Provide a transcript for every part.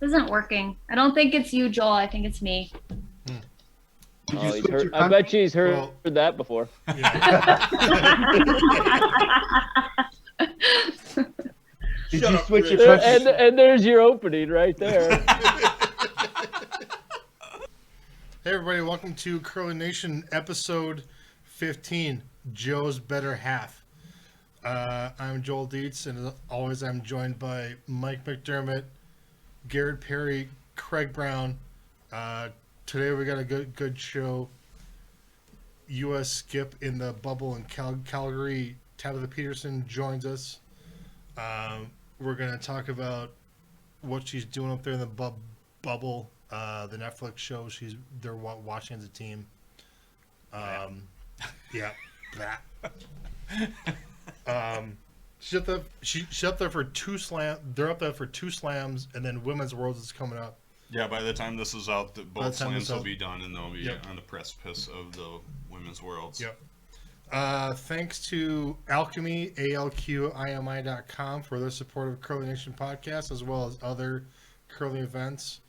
This isn't working. I don't think it's you, Joel. I think it's me. Oh, he's heard, I bet you he's heard that before. Yeah. Did you switch your country? And there's your opening right there. Hey everybody, welcome to CurlingNation episode 15, Joe's Better Half. I'm Joel Dietz, and as always I'm joined by Mike McDermott, Garret Perry, Craig Brown. Today we got a good show. U.S. skip in the bubble in Calgary, Tabatha Peterson joins us. We're going to talk about what she's doing up there in the bubble. The Netflix show they're watching as a team. Yeah, that. She's up there for two slams. They're up there for two slams, and then Women's Worlds is coming up. Yeah, by the time this is out, both slams will be done, and they'll be on the precipice of the Women's Worlds. Yep. Thanks to Alchemy, ALQIMI.com, for their support of CurlingNation podcast, as well as other curling events.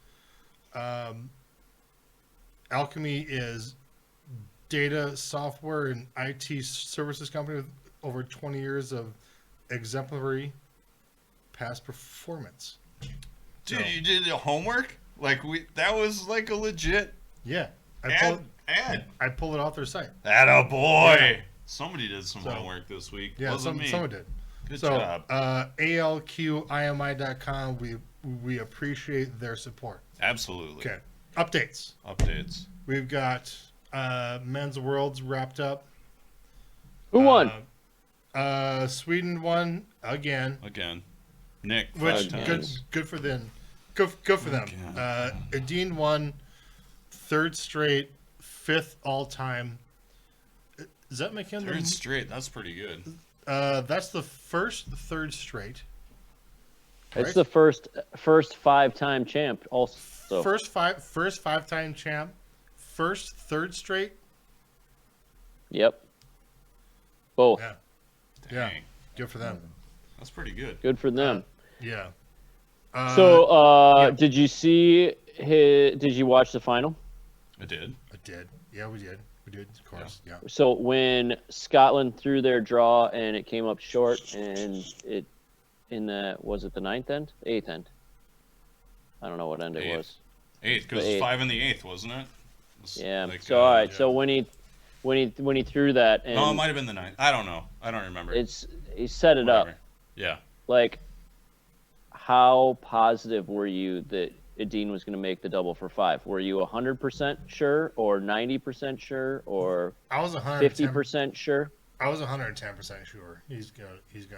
Alchemy is data software and IT services company with over 20 years of exemplary past performance. Dude, you did the homework? That was like a legit ad. I pulled it off their site. Attaboy! Yeah. Somebody did some homework this week. Yeah, Wasn't me. someone did. Good job. ALQIMI.com, we appreciate their support. Absolutely. Okay. Updates. We've got Men's Worlds wrapped up. Who won? Sweden won again. Nick. Which good for them. Good for them. Edine won third straight, fifth all time. Does that make him third straight? That's pretty good. That's the first third straight. Right? It's the first 5-time champ. Also, first five-time champ. First third straight. Yep. Both. Yeah. Yeah. Good for them. That's pretty good. Good for them. Yeah. Did you see did you watch the final? I did. Yeah, we did. Of course. Yeah. So when Scotland threw their draw and it came up short, and was it the 9th end? 8th end? I don't know what end it was. 8th, because it's 5 in the 8th, wasn't it? Yeah. All right. Yeah. So when he threw that, and no, it might have been the 9th. I don't know. I don't remember. He set it up. Yeah. How positive were you that Edine was going to make the double for 5? Were you 100% sure, or 90% sure, or I was 50% sure? I was 110% sure he's gonna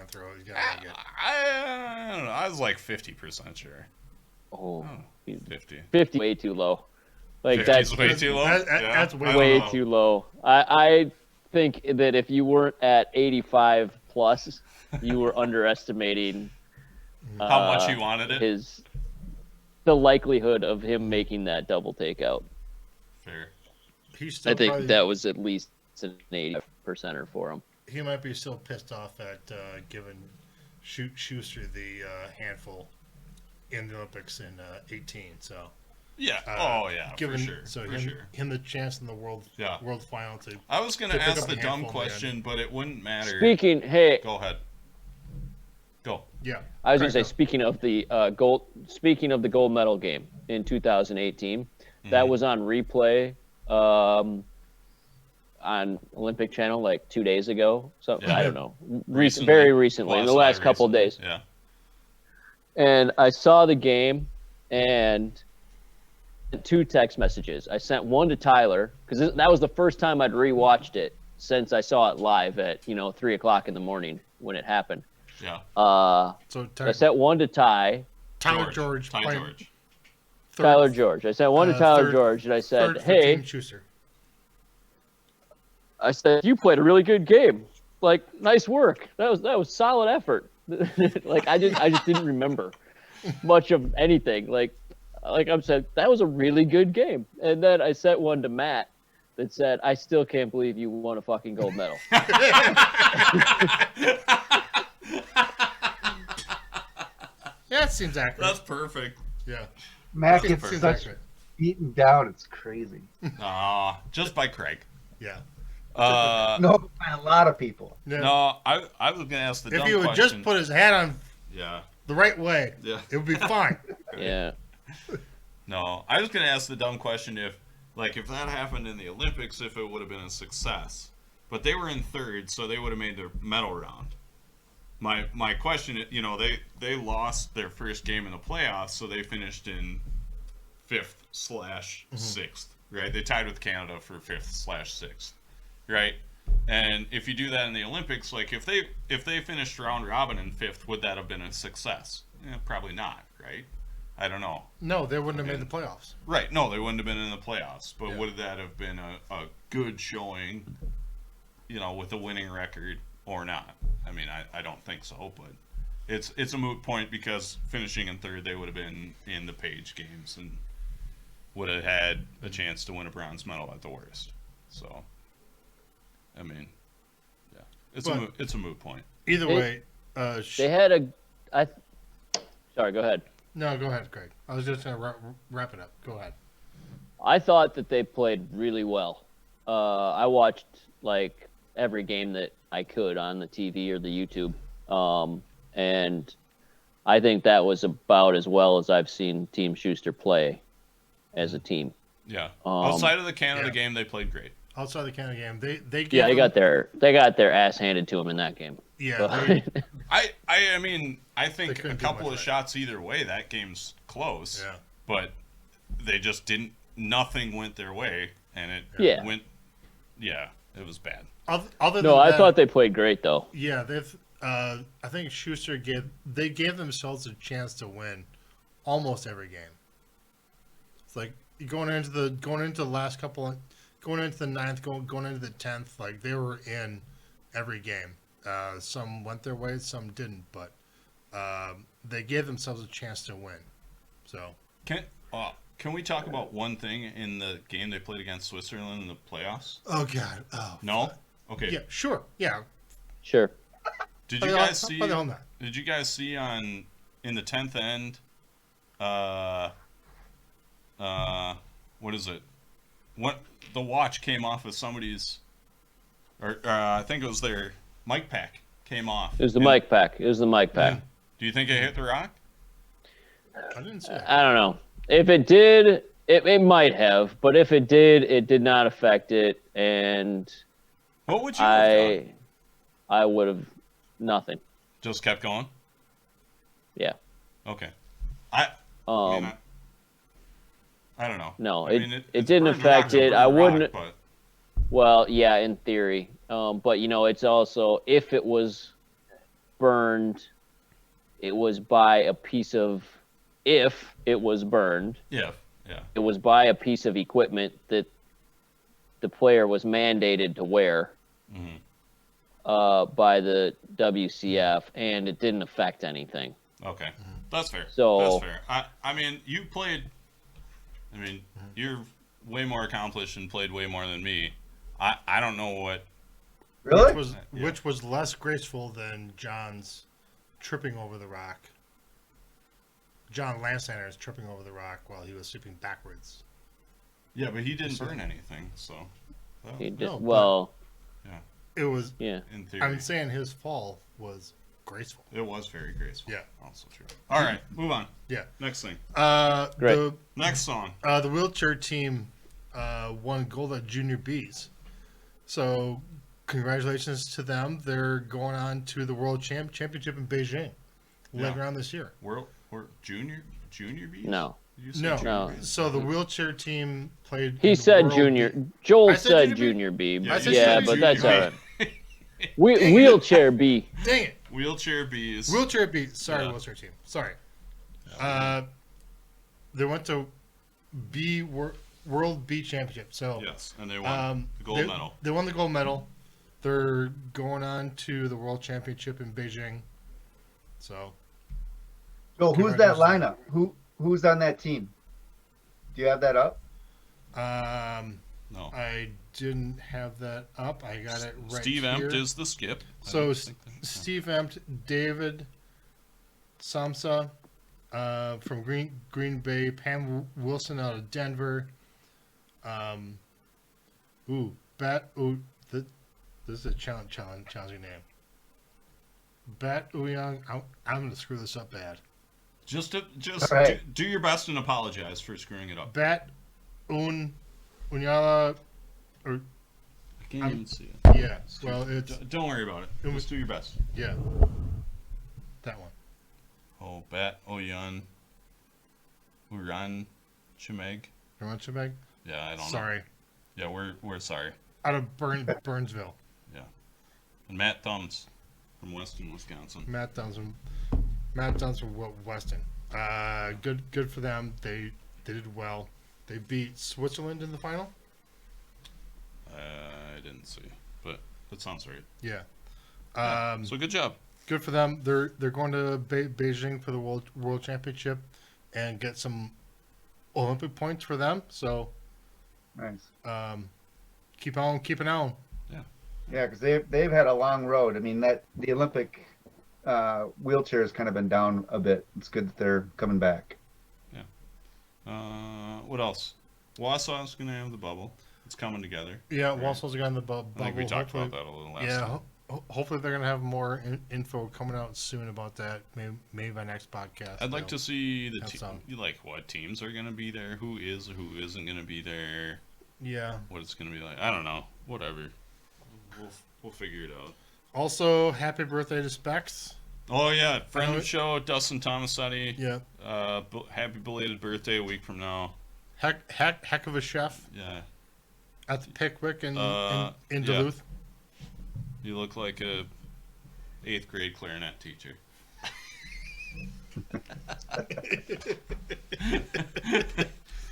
throw it. He's gonna make it. I don't know. I was like 50% sure. Oh, 50. 50 way too low. That's way too low. That's way too low. I think that if you weren't at 85 plus, you were underestimating how much he wanted it. The likelihood of him making that double takeout. Fair. I think that was at least an 80%er for him. He might be still pissed off at giving Schuster the handful in the Olympics in 18. So yeah. For sure. So for him the chance in the world final to. I was going to ask the dumb question, but it wouldn't matter. Go ahead. Go. Yeah. I was going to say, speaking of the gold medal game in 2018, that was on replay on Olympic Channel 2 days ago. So I don't know, very recently, in the last couple of days. Yeah. And I saw the game and 2 text messages. I sent one to Tyler because that was the first time I'd rewatched it since I saw it live at 3:00 in the morning when it happened. Yeah. So I sent one to Tyler George. Tyler George. I sent one to Tyler George, and I said, "Hey," I said, "You played a really good game. Nice work. That was solid effort." I just didn't remember much of anything. I'm saying that was a really good game. And then I sent one to Matt that said, "I still can't believe you won a fucking gold medal." Yeah, it seems accurate. That's perfect. Yeah. Mac Seems gets such accurate. beaten down. It's crazy. Just by Craig. Yeah. No, by a lot of people. Yeah. No, I was gonna ask the If dumb he would question. just put his hat on Yeah. the right way, Yeah. it would be fine. Yeah. No, I was gonna ask the dumb question if that happened in the Olympics, if it would have been a success. But they were in third, so they would have made their medal round. My question, they lost their first game in the playoffs, so they finished in 5th/6th, right? They tied with Canada for 5th/6th, right? And if you do that in the Olympics, like if they finished round robin in 5th, would that have been a success? Probably not, right? I don't know. No, they wouldn't have made the playoffs. Right, no, they wouldn't have been in the playoffs. But Yeah. would that have been a good showing, with a winning record or not? I mean, I don't think so, but it's a moot point because finishing in third, they would have been in the Page games and would have had a chance to win a bronze medal at the worst. So, I mean, yeah, it's a moot point. Either way, They had sorry, go ahead. no, go ahead, Craig. I was just going to wrap it up. Go ahead. I thought that they played really well. I watched like every game that I could on the TV or the YouTube, and I think that was about as well as I've seen Team Schuster play as a team. Yeah, outside of the Canada yeah. game, they played great. Outside the Canada game, they gave Yeah, they them- got their ass handed to them in that game. Yeah, But- I mean, I They think couldn't a do couple much of right. shots either way, that game's close. Yeah. But they just didn't. Nothing went their way, and it Yeah. went. Yeah, it was bad. Other No, than I that, thought they played great though. Yeah, they've. I think Schuster gave themselves a chance to win almost every game. It's like going into the last couple, going into the 9th, going into the 10th. Like they were in every game. Some went their way, some didn't, but they gave themselves a chance to win. So Can we talk about one thing in the game they played against Switzerland in the playoffs? oh god, oh No. Okay. yeah, sure, yeah. Sure. Did Why you the guys hell- see? why the hell not? Did you guys see in the 10th end? What is it? What the watch came off of somebody's, or I think it was their mic pack came off. It was the And mic pack. It was the mic pack. Do you think it hit the rock? I didn't see that. I don't know. If it did, it might have, but if it did not affect it, and What would you have done? I would have nothing. Just kept going. Yeah. Okay. I mean, Um. I don't know. No, I it- mean, it it's didn't burned affect rock's a it. burned I rock, wouldn't- but Well, yeah, in theory. But it's also if it was burned, it was by a piece of. If it was burned, yeah. it was by a piece of equipment that the player was mandated to wear by the WCF, and it didn't affect anything. Okay, that's fair. So- that's fair. I mean, you played. I mean, you're way more accomplished and played way more than me. I don't know what. Really? Which was less graceful than John's tripping over the rock. John Landsteiner's tripping over the rock while he was sweeping backwards. Yeah, but he didn't burn anything, so. Well, He did, No, but- well, It was. yeah. in theory, I'm saying his fall was graceful. it was very graceful. Yeah. Also true. All right, move on. Yeah. Next thing. Great. The Next song. the wheelchair team won gold at Junior Bs. So congratulations to them. They're going on to the World Championship in Beijing later on this year. We're junior bees? No. Did you say No. junior No. bees? So the wheelchair team played. He in the said World junior. B- Joel I said said junior junior B. Yeah, I said Yeah, junior but B. that's all Junior right. Wheelchair B. Dang it! Wheelchair bees. Wheelchair B. Sorry, Yeah. wheelchair team. Sorry. They went to World B Championship. So Yes, and they won the gold medal. They won the gold medal. They're going on to the World Championship in Beijing. So So who's that lineup? Who's on that team? Do you have that up? No. I didn't have that up. I got it right Steve here. Empt is the skip. I So don't think that- Steve Empt, David Samsa, from Green Bay, Pam Wilson out of Denver. This is a challenging name. Bat Ouyang. I'm gonna screw this up bad. Just right. do your best and apologize for screwing it up. Bat Unyala. Or I can't even see it. yeah. Well, it's Don't worry about it. Just do your best. yeah. That one. Oh, Bat Oyan Uran Chimeg. Chimeg? Yeah, I don't know. Sorry. Yeah, we're sorry. Out of Burnsville. And Matt Thumbs from Weston, Wisconsin. Matt Dunn's from Weston. Good for them. They did well. They beat Switzerland in the final. I didn't see, but that sounds right. Yeah. So good job. Good for them. They're going to Beijing for the World Championship and get some Olympic points for them. So Nice. keep on keeping on. Yeah, because they've had a long road. I mean, the Olympic wheelchair has kind of been down a bit. It's good that they're coming back. What else? Wausau's gonna have the bubble. It's coming together. Yeah, Right. Wausau's got in the bubble. I think we talked about that a little last time. Hopefully they're gonna have more info coming out soon about that. Maybe by next podcast. I'd like to see the have some. what teams are gonna be there, who isn't gonna be there, Yeah. what it's gonna be like. I don't know. Whatever. We'll figure it out. Also, happy birthday to Specs. Oh yeah, friend of the show, Dustin Tomasetti. Yeah. Happy belated birthday a week from now. Heck of a chef Yeah. at the Pickwick in Yeah. Duluth. You look like a 8th grade clarinet teacher.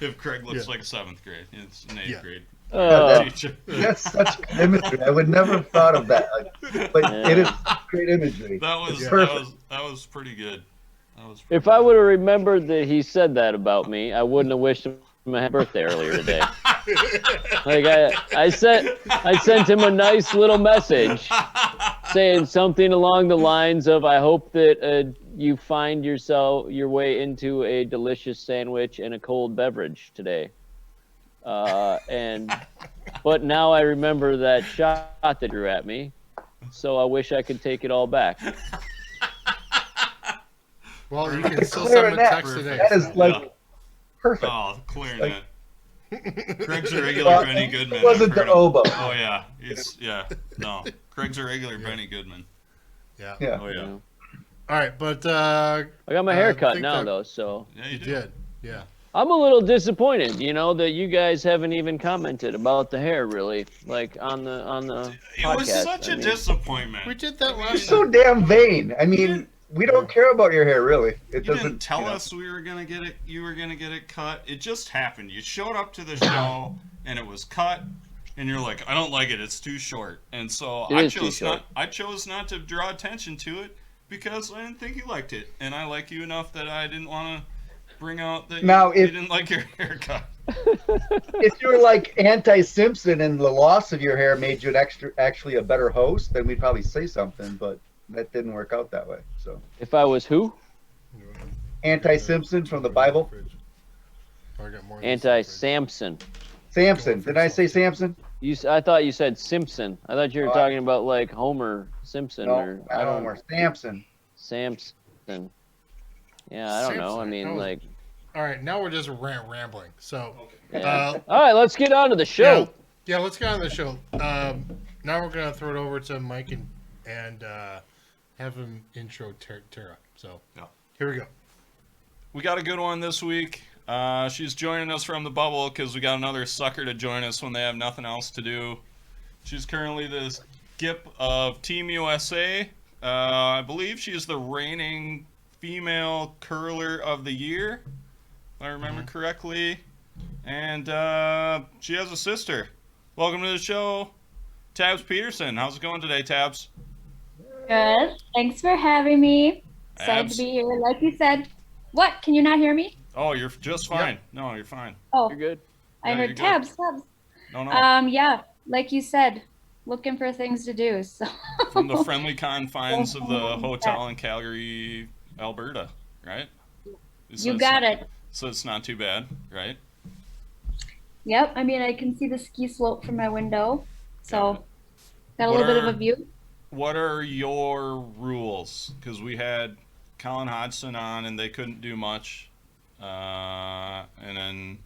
If Craig looks like a 7th grade, it's an 8th grade teacher. That's such good imagery. I would never have thought of that. But it is great imagery. That was It's that perfect. was pretty good. If I would have remembered that he said that about me, I wouldn't have wished him a happy birthday earlier today. Like I sent him a nice little message saying something along the lines of, "I hope that you find your way into a delicious sandwich and a cold beverage today." But now I remember that shot that drew at me, so I wish I could take it all back. Well, you can still send him a text today. That is like perfect. Oh, clarinet. Craig's a regular Benny Goodman. It wasn't I've heard the him. oboe. Oh yeah, no. Craig's a regular Benny Goodman. Yeah. Yeah. Oh yeah. All right, but I got my hair cut think now that- though, so Yeah, You you did. Yeah. I'm a little disappointed, that you guys haven't even commented about the hair, really, like on the It podcast. was such a disappointment. We did that You're last so time. damn vain. I mean, we don't care about your hair, really. It You doesn't didn't tell you know. us we were gonna get it. You were gonna get it cut. It just happened. You showed up to the show and it was cut, and you're like, "I don't like it. It's too short." And so It is too short. I chose not to draw attention to it because I didn't think you liked it, and I like you enough that I didn't want to bring out that Now, you if- didn't like your haircut. If you were like anti-Simpson and the loss of your hair made you actually a better host, then we'd probably say something. But that didn't work out that way. So If I was who? anti-Simpson from the Bible. Oh, I got more in the fridge. Anti-Samson. Samson. Did I say Samson? I thought you said Simpson. I thought you were Oh, talking about like Homer Simpson No, or not Homer. Samson. Samson. Yeah, I don't know. I Samson. mean, That was- like, All right, now we're just rambling. So, yeah. All right, let's get on to the show. yeah, let's get on the show. Now we're gonna throw it over to Mike and have him intro Tara. So, Yeah. here we go. We got a good one this week. She's joining us from the bubble because we got another sucker to join us when they have nothing else to do. She's currently the skip of Team USA. I believe she's the reigning female curler of the year, if I remember correctly. And she has a sister. Welcome to the show, Tabatha Peterson. How's it going today, Tabs? Good. Thanks for having me. Excited Abs- to be here. Like you said, what? Can you not hear me? Oh, you're just fine. No, you're fine. Oh, You're good. I Yeah, you're heard good. tabs. No, no. Yeah, like you said, looking for things to do. So From the friendly confines of the hotel in Calgary, Alberta, right? You got it. So it's not too bad, right? Yep. I mean, I can see the ski slope from my window, Got it. so got a What little bit of are a view. what are your rules? Because we had Colin Hodgson on and they couldn't do much, and then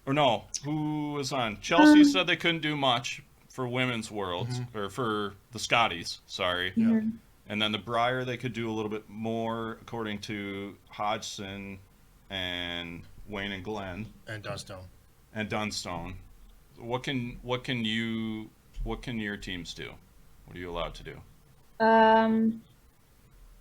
or no, who was on? Chelsea said they couldn't do much for women's worlds or for the Scotties. Sorry. Yeah. And then the Briar, they could do a little bit more, according to Hodgson and Wayne and Glenn And Dunstone. and Dunstone. What can your teams do? What are you allowed to do?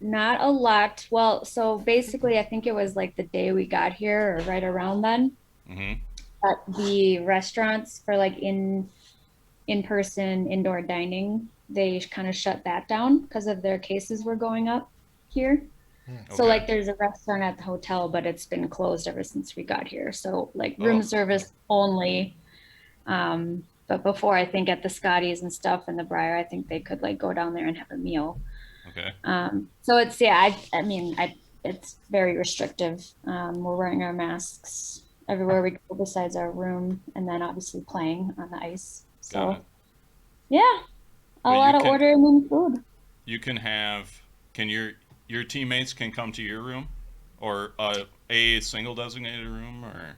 Not a lot. Well, so basically, I think it was like the day we got here or right around then. Mm-hmm. At the restaurants for like in-person indoor dining, they kind of shut that down because of their cases were going up here. So Okay. like there's a restaurant at the hotel, but it's been closed ever since we got here. So like room service only. But before, I think at the Scotties and stuff and the Briar, I think they could like go down there and have a meal. Okay. So it's I mean it's very restrictive. We're wearing our masks everywhere we go besides our room, and then obviously playing on the ice. Got So it. yeah, a But lot you of can- ordering in food. You can have. Can your teammates can come to your room, or a single designated room, or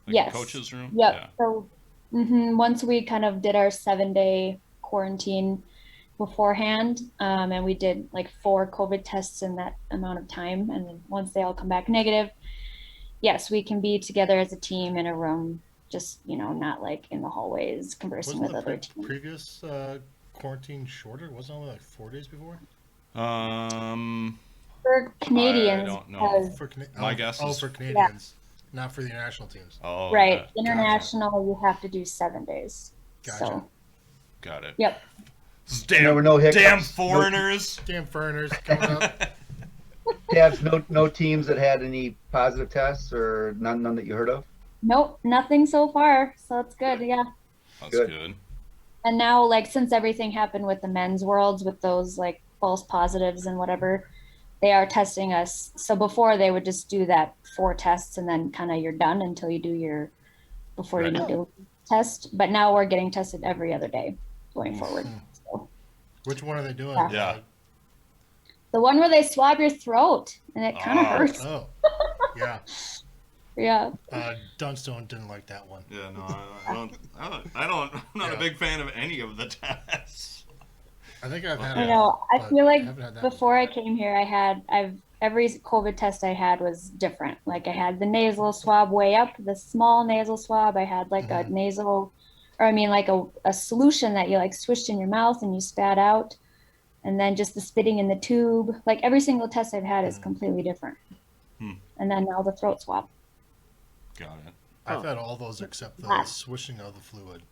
like Yes. a coach's room? Yep. Yeah. So once we kind of did our 7-day quarantine beforehand, and we did like 4 COVID tests in that amount of time, and then once they all come back negative, yes, we can be together as a team in a room, just not like in the hallways conversing Wasn't with the other teams. previous quarantine shorter? Wasn't it only like 4 days before? For Canadians, don't know. because- For My guess is- for Canadians, not for the international teams. Oh. right, Yeah. international, you have to do 7 days. Gotcha. So, Got it. yep. These There were no hiccups. damn No- foreigners. Damn foreigners coming up. Tabs, no teams that had any positive tests or none that you heard of? Nope, nothing so far. So it's good. Yeah. That's Good. good. And now, like, since everything happened with the men's worlds, with those like false positives and whatever, they are testing us. So before they would just do that 4 tests and then kind of you're done until you do your, before you Right. need to test. But now we're getting tested every other day going forward. So Which one are they doing? Yeah. Yeah. the one where they swab your throat and it kind of Oh. hurts. Oh, yeah. Yeah. Dunstone didn't like that one. Yeah. No, I don't. I'm not Yeah. a big fan of any of the tests. I think I've had I it. know. I but feel like haven't had that one. before I came here, every COVID test I had was different. Like I had the nasal swab way up, the small nasal swab. I had like a nasal, or I mean like a solution that you like swished in your mouth and you spat out, and then just the spitting in the tube. Like every single test I've had is completely different. And then now the throat swab. Got it. I've had all those except the Ah. swishing of the fluid.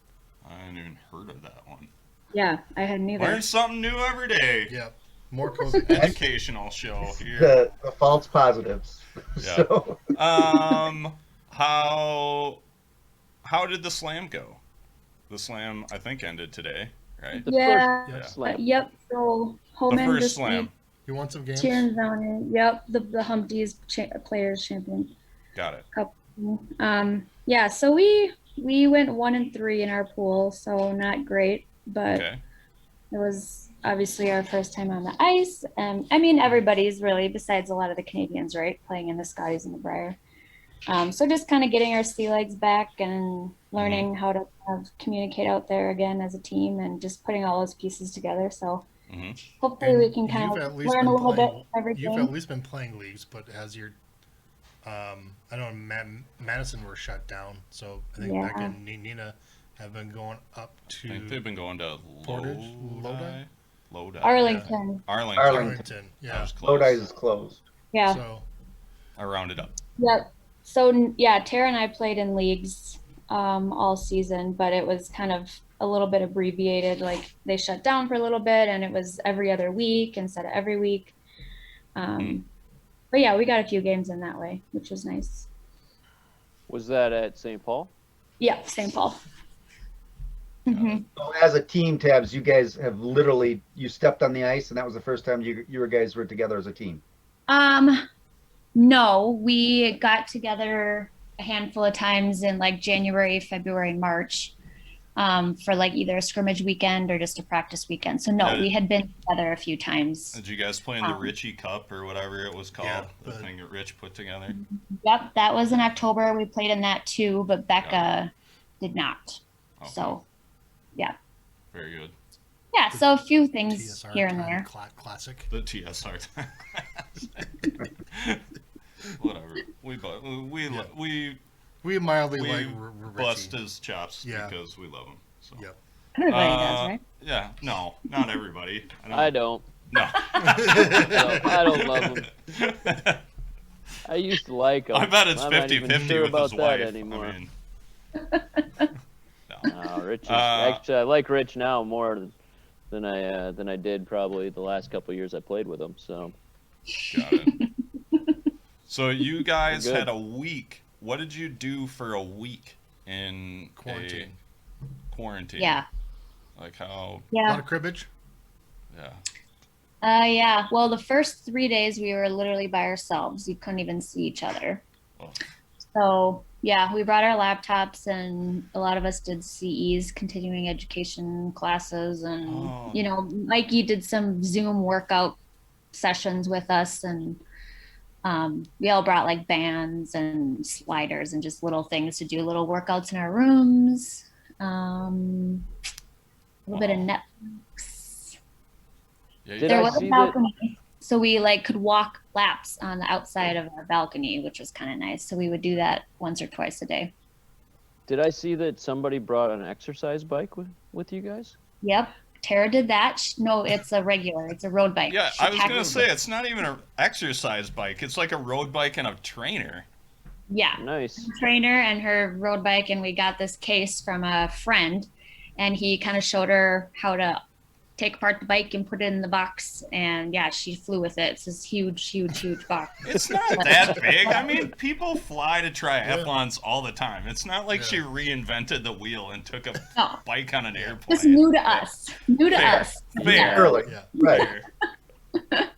I hadn't even heard of that one. Yeah, I hadn't either. Learn something new every day. Yep. More COVID. Educational show here. The false positives. Yeah. So How did the slam go? The slam, I think, ended today, right? The Yeah. first Yeah. slam. Yep. So home The end first this slam. week. You want some games? Tierney, yep, the Humpties Players Champion Got it. Cup. Yeah, so we went 1-3 in our pool, so not great, but Okay. it was obviously our first time on the ice. And I mean, everybody's really, besides a lot of the Canadians, right, playing in the Scotties and the Briar. So just kind of getting our sea legs back and learning how to communicate out there again as a team and just putting all those pieces together. So hmm hopefully And we can kind you've of at least learn been a little playing- bit every You've game. at least been playing leagues, but has your I know Madison were shut down, so I think Becca Yeah. and Nina have been going up I to think they've been going to Portage? Lodi. Lodi. Arlington. Arlington. Arlington. That Yeah. was close. Lodi's is closed. Yeah. So I rounded up. Yep. So yeah, Tara and I played in leagues all season, but it was kind of a little bit abbreviated. Like they shut down for a little bit, and it was every other week instead of every week. But yeah, we got a few games in that way, which was nice. Was that at St. Paul? Yeah, St. Paul. Mhm. So as a team, Tabs, you guys have literally you stepped on the ice, and that was the first time you guys were together as a team. No, we got together a handful of times in like January, February, March, for like either a scrimmage weekend or just a practice weekend. So no, Yeah, we had been together a few times. did you guys play in the Um, Richie Cup or whatever it was Yeah, called? The thing that Rich put together. yep, that was in October. We played in that too, but Yeah. Becca did not. Okay. So yeah. Very good. Yeah, so a few things TSR here and time there. classic. The TSR. Whatever. We mildly We like bust Richie. his chops Yeah. because we love him. So. Yep. Everybody does, right? Yeah. No, not everybody. I don't. No. No, I don't love him. I used to like him. I bet it's I'm not even 50-50 sure with about his that wife. anymore. I mean, No, Rich is, Uh, actually, I like Rich now more than I did probably the last couple of years I played with him. So got it. So you guys We're good. had a week. What did you do for a week in Quarantine. quarantine? Yeah. Like how? A lot Yeah. of cribbage. Yeah. Yeah. Well, the first 3 days we were literally by ourselves. You couldn't even see each other. Oh, So yeah, we brought our laptops and a lot of us did CEs, continuing education classes, and Oh. Mikey did some Zoom workout sessions with us, and we all brought like bands and sliders and just little things to do little workouts in our rooms. A little bit of Netflix. yeah. Did There I was a see that? balcony, so we like could walk laps on the outside of our balcony, which was kind of nice. So we would do that once or twice a day. Did I see that somebody brought an exercise bike with you guys? Yep. Tara did that. No, it's a regular. It's a road bike. Yeah, She I was gonna packed say it. it's not even an exercise bike. It's like a road bike and a trainer. Yeah. Nice. Trainer and her road bike, and we got this case from a friend, and he kind of showed her how to take apart the bike and put it in the box, and yeah, she flew with it. It's this huge box. It's not that big. I mean, people fly to triathlons all the time. It's not like she reinvented the wheel and took a No, bike on an airplane. it's new to us. New to Fair. us. Fair. Yeah. Curling. Yeah. Right. Fair.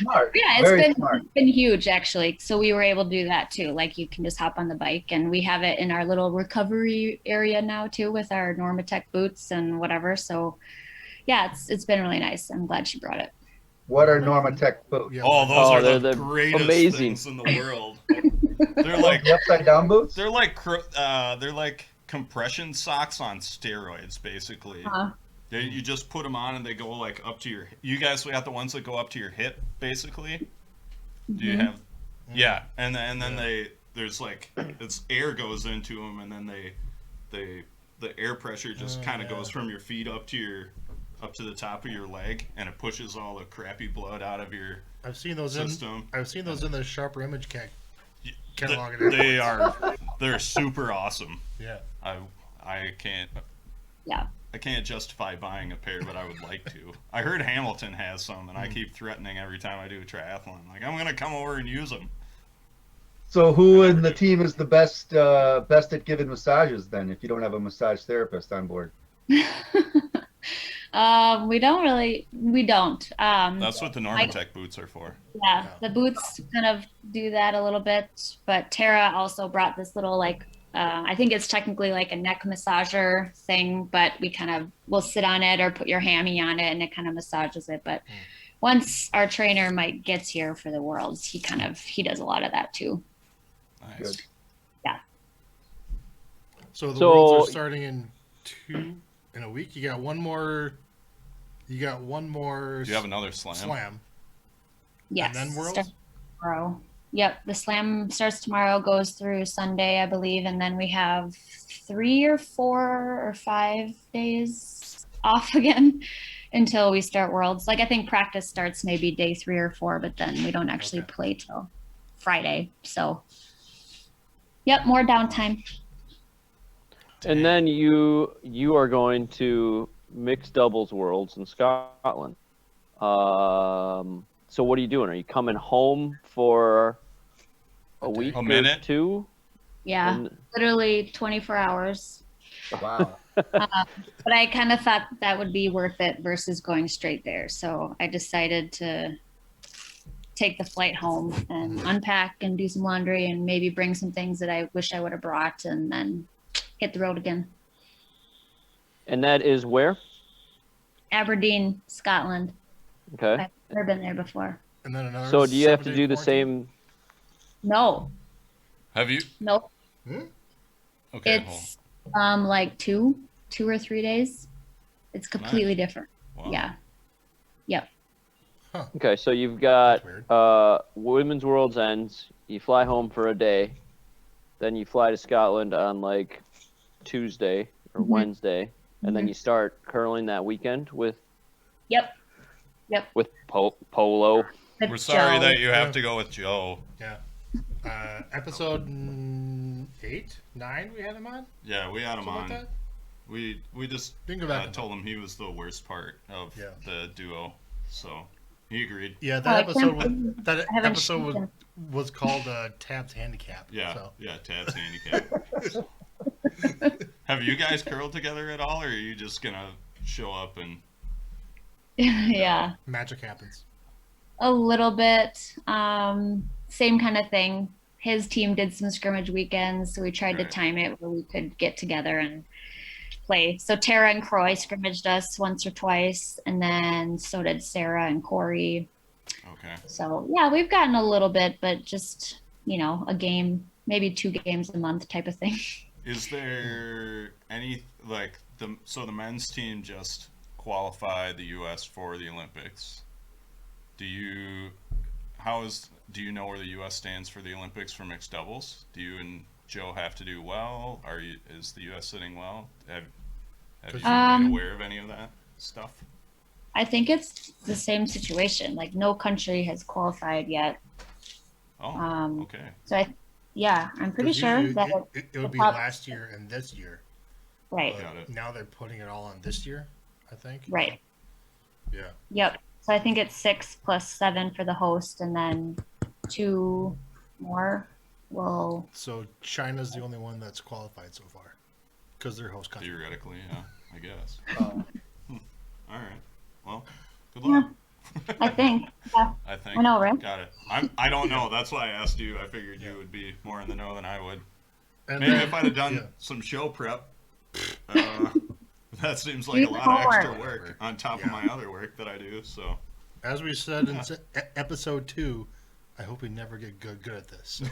Smart. Yeah, Very smart. it's been huge actually. So we were able to do that too. Like you can just hop on the bike, and we have it in our little recovery area now too with our Normatec boots and whatever. So yeah, it's been really nice. I'm glad she brought it. What are Normatec boots? Yeah. Oh, those Oh, are the they're greatest amazing. things in the world. They're like The upside down boots? they're like compression socks on steroids, basically. Uh, You just put them on and they go like up to your. You guys got the ones that go up to your hip, basically. Do you have? Yeah, and then there's like it's air goes into them, and then the air pressure just kind of goes from your feet up to the top of your leg, and it pushes all the crappy blood out of your I've seen those system. I've seen those in the Sharper Image Th- catalog. they're super awesome. Yeah. I can't yeah. I can't justify buying a pair, but I would like to. I heard Hamilton has some, and I keep threatening every time I do a triathlon. Like, I'm gonna come over and use them. So who in the team is the best at giving massages then, if you don't have a massage therapist on board? We don't. That's what the Normatec boots are for. Yeah, the boots kind of do that a little bit, but Tara also brought this little like I think it's technically like a neck massager thing, but we'll sit on it or put your hammy on it and it kind of massages it. But once our trainer Mike gets here for the Worlds, he does a lot of that too. Nice. Good. Yeah. So the So- Worlds are starting in a week. You got one more. Do you have another slam? slam. Yes. And then Worlds? starts tomorrow. Yep, the slam starts tomorrow, goes through Sunday, I believe, and then we have 3 or 4 or 5 days off again until we start Worlds. Like I think practice starts maybe day 3 or 4, but then we don't actually Okay. play till Friday. So, yep, more downtime. And then you are going to mixed doubles worlds in Scotland. So what are you doing? Are you coming home for a week A minute? or two? Yeah, And- literally 24 hours. Wow. But I kind of thought that would be worth it versus going straight there. So I decided to take the flight home and unpack and do some laundry and maybe bring some things that I wish I would have brought and then hit the road again. And that is where? Aberdeen, Scotland. Okay. I've never been there before. And then another. So do you have to 7-day do the quarantine? same? No, Have you? nope. Okay. It's like 2 or 3 days. It's completely different. Wow. Yeah. Yep. Okay, so you've got That's Women's Worlds ends. You fly home for a day, then you fly to Scotland on like Tuesday or Wednesday, and then you start curling that weekend with Yep. polo. We're sorry Joe. that you have to go with Joe. Yeah. Episode 8, 9, we had him on. Yeah, we had him Something on. like that. We just We can go back and told him he was the worst part of the duo, so he agreed. Yeah, Oh, that I episode can't- that I haven't episode seen was called Tab's Handicap. Yeah, So. yeah, Tad's handicap. Have you guys curled together at all, or are you just gonna show up and? Yeah. Magic happens. A little bit. Same kind of thing. His team did some scrimmage weekends, so we tried to Right. time it where we could get together and play. So Tara and Croy scrimmaged us once or twice, and then so did Sarah and Corey. Okay. So yeah, we've gotten a little bit, but just, a game, maybe 2 games a month type of thing. Is there any so the men's team just qualified the U.S. for the Olympics? Do you know where the U.S. stands for the Olympics for mixed doubles? Do you and Joe have to do well? Is the U.S. sitting well? Have you been made aware of any of that stuff? I think it's the same situation. Like no country has qualified yet. Oh, okay. So I'm pretty sure that it would be top- last year and this year. right, But Got it. now they're putting it all on this year, I think. right. Yeah. Yep. So I think it's 6 plus 7 for the host, and then 2 more will. So China's the only one that's qualified so far, because they're host country. Theoretically, yeah, I guess. Oh. All right. Well, good luck. I think. Yeah. I think. I know, right? Got it. I don't know. That's why I asked you. I figured you would be more in the know than I would. And Maybe then- if I'd have done yeah. some show prep, that seems like a Do lot of extra homework. work on top of Yeah. my other work that I do. So As we said in episode 2, I hope we never get good at this.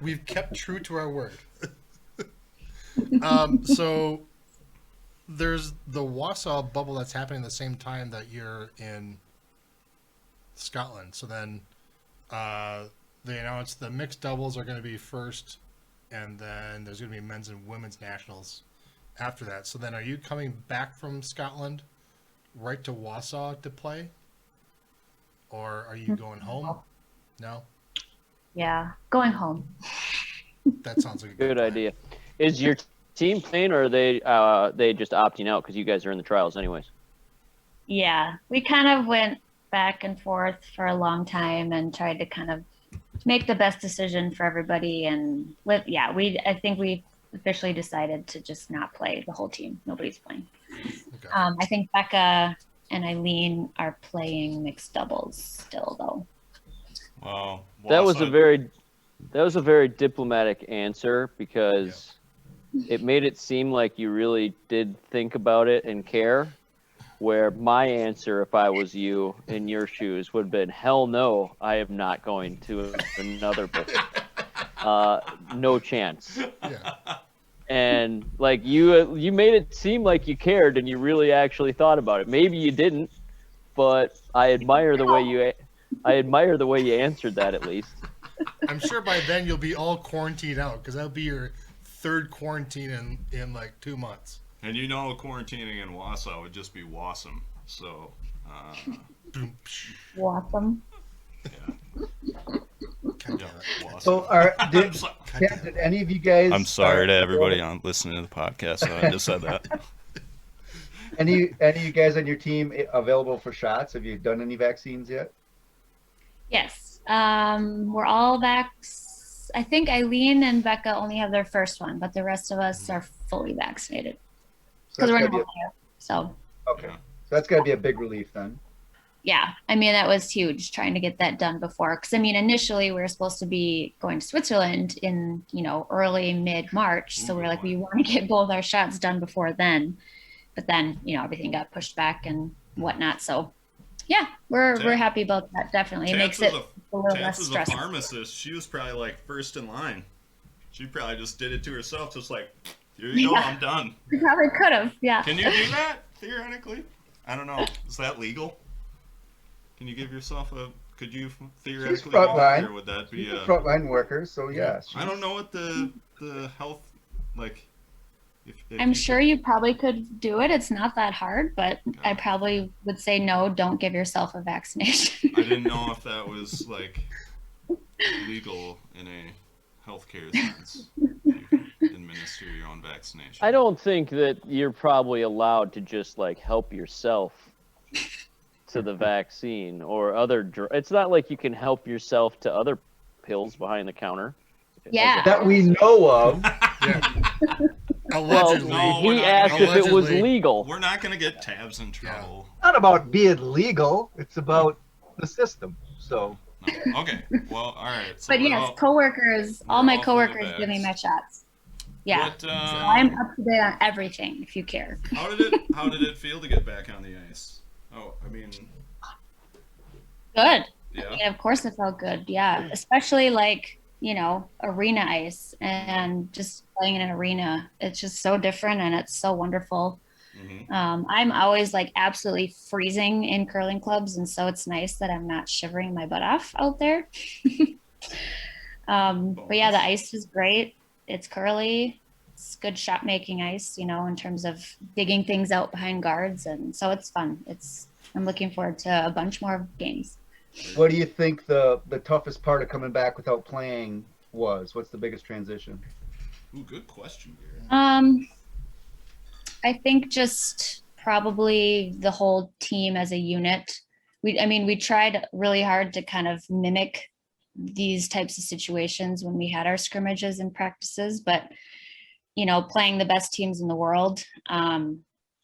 We've kept true to our word. So there's the Wausau bubble that's happening at the same time that you're in Scotland. So then they announced the mixed doubles are going to be first, and then there's going to be men's and women's nationals after that. So then are you coming back from Scotland right to Wausau to play? Or are you going home? No? Yeah, going home. That sounds like a Good plan. idea. Is your team playing, or are they just opting out because you guys are in the trials anyways? Yeah, we kind of went back and forth for a long time and tried to kind of make the best decision for everybody. And I think we officially decided to just not play the whole team. Nobody's playing. Okay. I think Becca and Eileen are playing mixed doubles still, though. well, That was Wausau- a very diplomatic answer because it made it seem like you really did think about it and care. Where my answer, if I was you in your shoes, would have been, hell no, I am not going to another bowl. No chance. Yeah. And like you made it seem like you cared and you really actually thought about it. Maybe you didn't, but I admire the way you answered that at least. I'm sure by then you'll be all quarantined out because that'll be your 3rd quarantine in like 2 months. And quarantining in Wausau would just be awesome. So, Boom, psh, Awesome. God damn it. Wausau. So I'm so- did any of you guys? I'm sorry to everybody on listening to the podcast. So I just said that. Any of you guys on your team available for shots? Have you done any vaccines yet? Yes. We're all I think Eileen and Becca only have their first one, but the rest of us are fully vaccinated So because that's we're gotta not be there. So okay. So that's got to be a big relief then. yeah, I mean, that was huge trying to get that done before. Because I mean, initially we were supposed to be going to Switzerland in, early mid-March. So we're like, Boy. we want to get both our shots done before then. But then, everything got pushed back and whatnot. So yeah, we're happy about that. Definitely. It makes it a little less Taps is a stressful. pharmacist. She was probably like first in line. She probably just did it to herself, just like, here you go, Yeah. I'm done. We probably could have, yeah. Can you do that theoretically? I don't know. Is that legal? Can you give yourself a? Could you theoretically? She's frontline. Or would that be She's a a? frontline worker, so yeah. I don't know what the health like. If I'm you sure you probably could do it. It's not that hard, but Okay. I probably would say no, don't give yourself a vaccination. I didn't know if that was like legal in a healthcare sense. You can administer your own vaccination. I don't think that you're probably allowed to just like help yourself to the vaccine or other. It's not like you can help yourself to other pills behind the counter. Yeah. That we know of. Well, Allegedly. No, we're he not asked if it was Allegedly. legal. We're not gonna get Tabs in trouble. Not about being legal. It's about the system. So No. Okay. Well, all right. So But we're yes, all- coworkers, all we're my all fully coworkers give me vaxxed. my shots. Yeah. What, So I'm up to date on everything if you care. How did it feel to get back on the ice? Oh, I mean, Good. yeah. And of course it felt good. Yeah. Especially like, arena ice and just playing in an arena. It's just so different and it's so wonderful. Mhm. I'm always like absolutely freezing in curling clubs, and so it's nice that I'm not shivering my butt off out there. But yeah, the ice is great. It's curly. It's good shot making ice, in terms of digging things out behind guards, and so it's fun. I'm looking forward to a bunch more games. what do you think the toughest part of coming back without playing was? What's the biggest transition? Ooh, good question, Garret. I think just probably the whole team as a unit. We tried really hard to kind of mimic these types of situations when we had our scrimmages and practices, but playing the best teams in the world,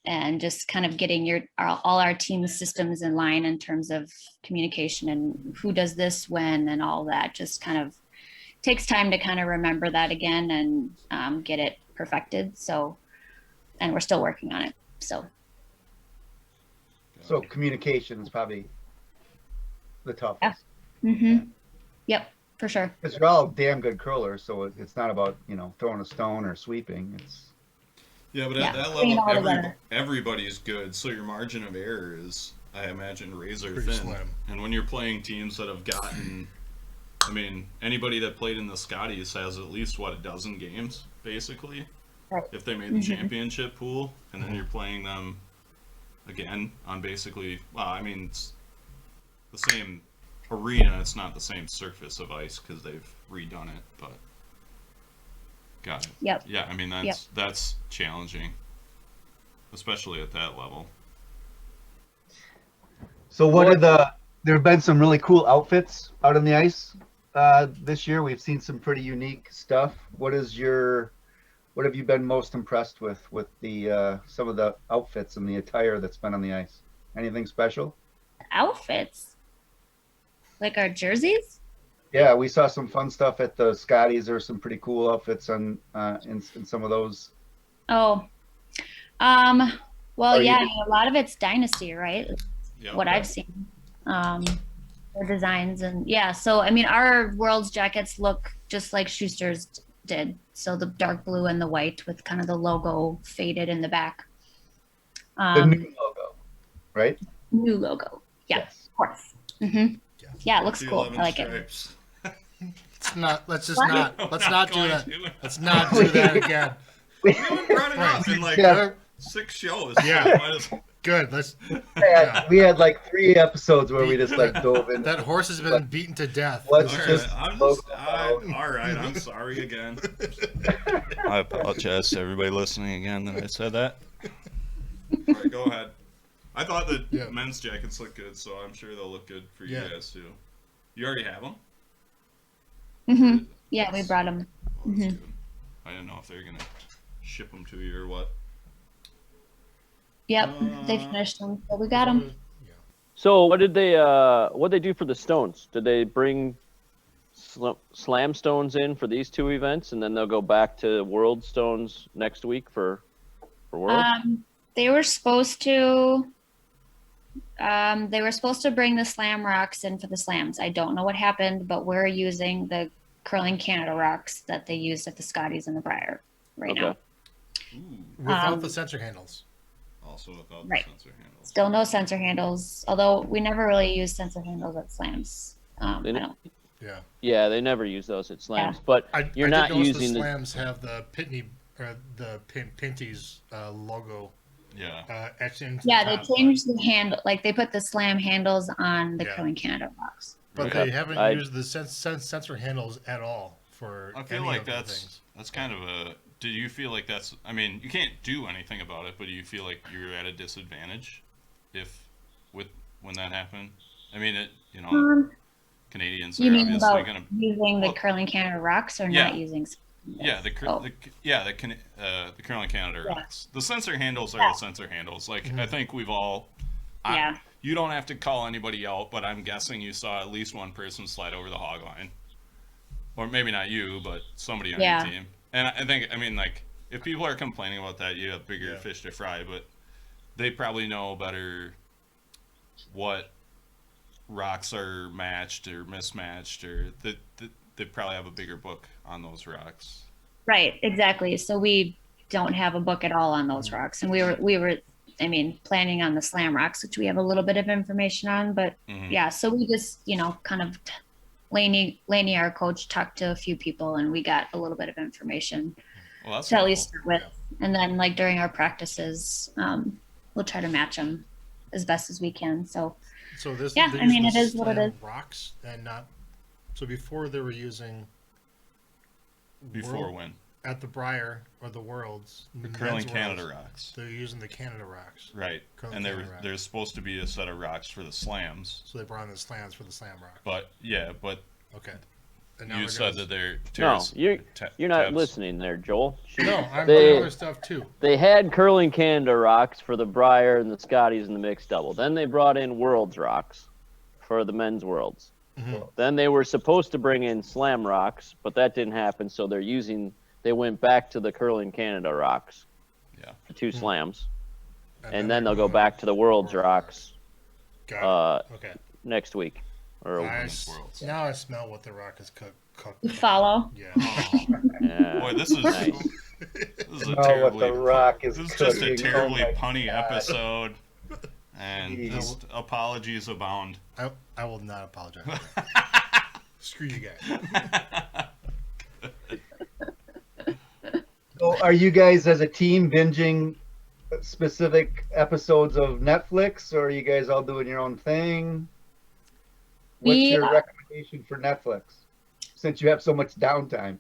and just kind of getting all our team systems in line in terms of communication and who does this when and all that just kind of takes time to kind of remember that again and get it perfected. So, and we're still working on it. So So communication is probably the toughest. mm-hmm. Yep, for sure. Because you're all damn good curlers, so it's not about throwing a stone or sweeping. It's Yeah, but Yeah, at that bring it level, all together. everybody's good, so your margin of error is, I imagine, razor Pretty thin. slim. And when you're playing teams that have gotten, I mean, anybody that played in the Scotties has at least, a dozen games, basically, Right. if they made the Mhm. championship pool, and then you're playing them again on basically, well, I mean, it's the same arena, it's not the same surface of ice because they've redone it, but got it. Yep. Yeah, I mean, that's challenging, especially at that level. so there have been some really cool outfits out on the ice this year. We've seen some pretty unique stuff. What have you been most impressed with the some of the outfits and the attire that's been on the ice? Anything special? Outfits, like our jerseys. Yeah, we saw some fun stuff at the Scotties. There were some pretty cool outfits in some of those. Oh, well, Are you- yeah, a lot of it's Dynasty, right? Yeah. What I've seen, their designs, and yeah. So I mean, our World's jackets look just like Schuster's did. So the dark blue and the white with kind of the logo faded in the back. The new logo, right? New logo. Yeah, Yes. of course. Mm-hmm. Yeah. Yeah, it looks The cool. 11 I like it. stripes. Let's just What? not. Let's not do that. Going to it. Let's not do that again. We haven't brought it up in like Yeah. 6 shows. Yeah. So might as- Good. Let's. We had like 3 episodes where we just like dove in. That horse has been beaten to death. Let's All right, just all right, I'm sorry again. I apologize to everybody listening again that I said that. All right, go ahead. I thought the Yeah. men's jackets look good, so I'm sure they'll look good for you Yeah. guys too. You already have them? Mm-hmm. Yeah, we brought them. Oh, that's Mhm. good. I didn't know if they were gonna ship them to you or what. Yep, they finished them, so we got them. So what did they do for the stones? Did they bring slam stones in for these two events, and then they'll go back to world stones next week for worlds? They were supposed to. They were supposed to bring the slam rocks in for the slams. I don't know what happened, but we're using the Curling Canada rocks that they used at the Scotties and the Briar right now. Ooh, Without the sensor handles. also without Right. the sensor handles. Still no sensor handles, although we never really use sensor handles at slams. I don't. Yeah. Yeah, they never use those at slams, Yeah. but I you're did not notice using the the. slams have the Pitney or the Pinty's logo Yeah. etched into Yeah, the they top, changed the handle. Like they put the slam handles on the Yeah. Curling Canada rocks. but Okay. they haven't I- used the sensor handles at all for I feel any like of the that's things. kind of a. Do you feel like that's? I mean, you can't do anything about it, but do you feel like you're at a disadvantage when that happened? I mean, Canadians You are mean obviously about going to. using the Well, Curling Canada rocks or yeah. not using? Yeah, the Oh. Curling Canada Yeah. rocks. The sensor handles are Yeah. the sensor handles. Like I think we've all. Yeah. You don't have to call anybody out, but I'm guessing you saw at least one person slide over the hog line, or maybe not you, but somebody on Yeah. your team. And I think, I mean, like if people are complaining about that, you have bigger Yeah. fish to fry. But they probably know better what rocks are matched or mismatched, or they probably have a bigger book on those rocks. Right, exactly. So we don't have a book at all on those rocks, and we were, I mean, planning on the slam rocks, which we have a little bit of information on, but Mhm. yeah. So we just, kind of Laney, our coach, talked to a few people, and we got a little bit of information Well, that's to at least helpful. start with, and then like during our practices, we'll try to match them as best as we can. So So this, Yeah, they're I mean, using it is what it slam is. rocks and not. So before they were using Before World- when at the Briar or the Worlds, the men's Curling Worlds, Canada rocks, they're using the Canada rocks. right? Curling And Canada rocks. there's supposed to be a set of rocks for the slams, So they brought in the slams for the slam rock. but Okay. And now you they're said gonna- that they're No, you're not tabs. listening there, Joel. No, I'm They- doing other stuff too. They had Curling Canada rocks for the Briar and the Scotties and the mixed double. Then they brought in Worlds rocks for the men's Worlds. Mhm. Then they were supposed to bring in Slam rocks, but that didn't happen. So they went back to the Curling Canada rocks. Yeah. The two Hmm. slams, and then they're they'll go going back to the Worlds rocks Got it. Okay. next week. Or Nice. Worlds. Now I smell what the rock is cooked. you follow. Yeah. yeah. Boy, this is Nice. this is a Know what terribly the rock is this is just a cooking. terribly Oh my punny God. episode, and Jeez. just apologies abound. I will not apologize. for that. Screw you guys. So are you guys as a team binging specific episodes of Netflix, or are you guys all doing your own thing? What's We- your recommendation for Netflix since you have so much downtime?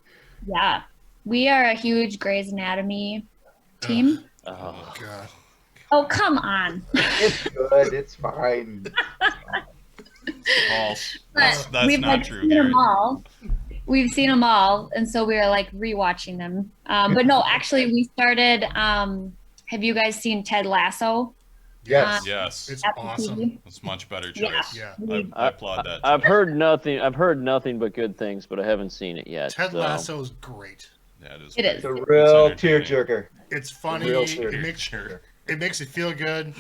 Yeah, we are a huge Grey's Anatomy team. Oh, God. Oh, come on. It's good. It's fine. False. But That's we've not like true, seen Garrett. them all. We've seen them all, and so we are like rewatching them. But no, actually, we started. Have you guys seen Ted Lasso? Yes. Yes, It's Apple awesome. TV? it's much better Yeah. choice. Yeah. I applaud that. I've choice. heard nothing. I've heard nothing but good things, but I haven't seen it yet. Ted so. Lasso is great. Yeah, it is. It great. is. It's a real It's entertaining. tearjerker. It's funny. Real It serious. makes Sure. it makes you feel good.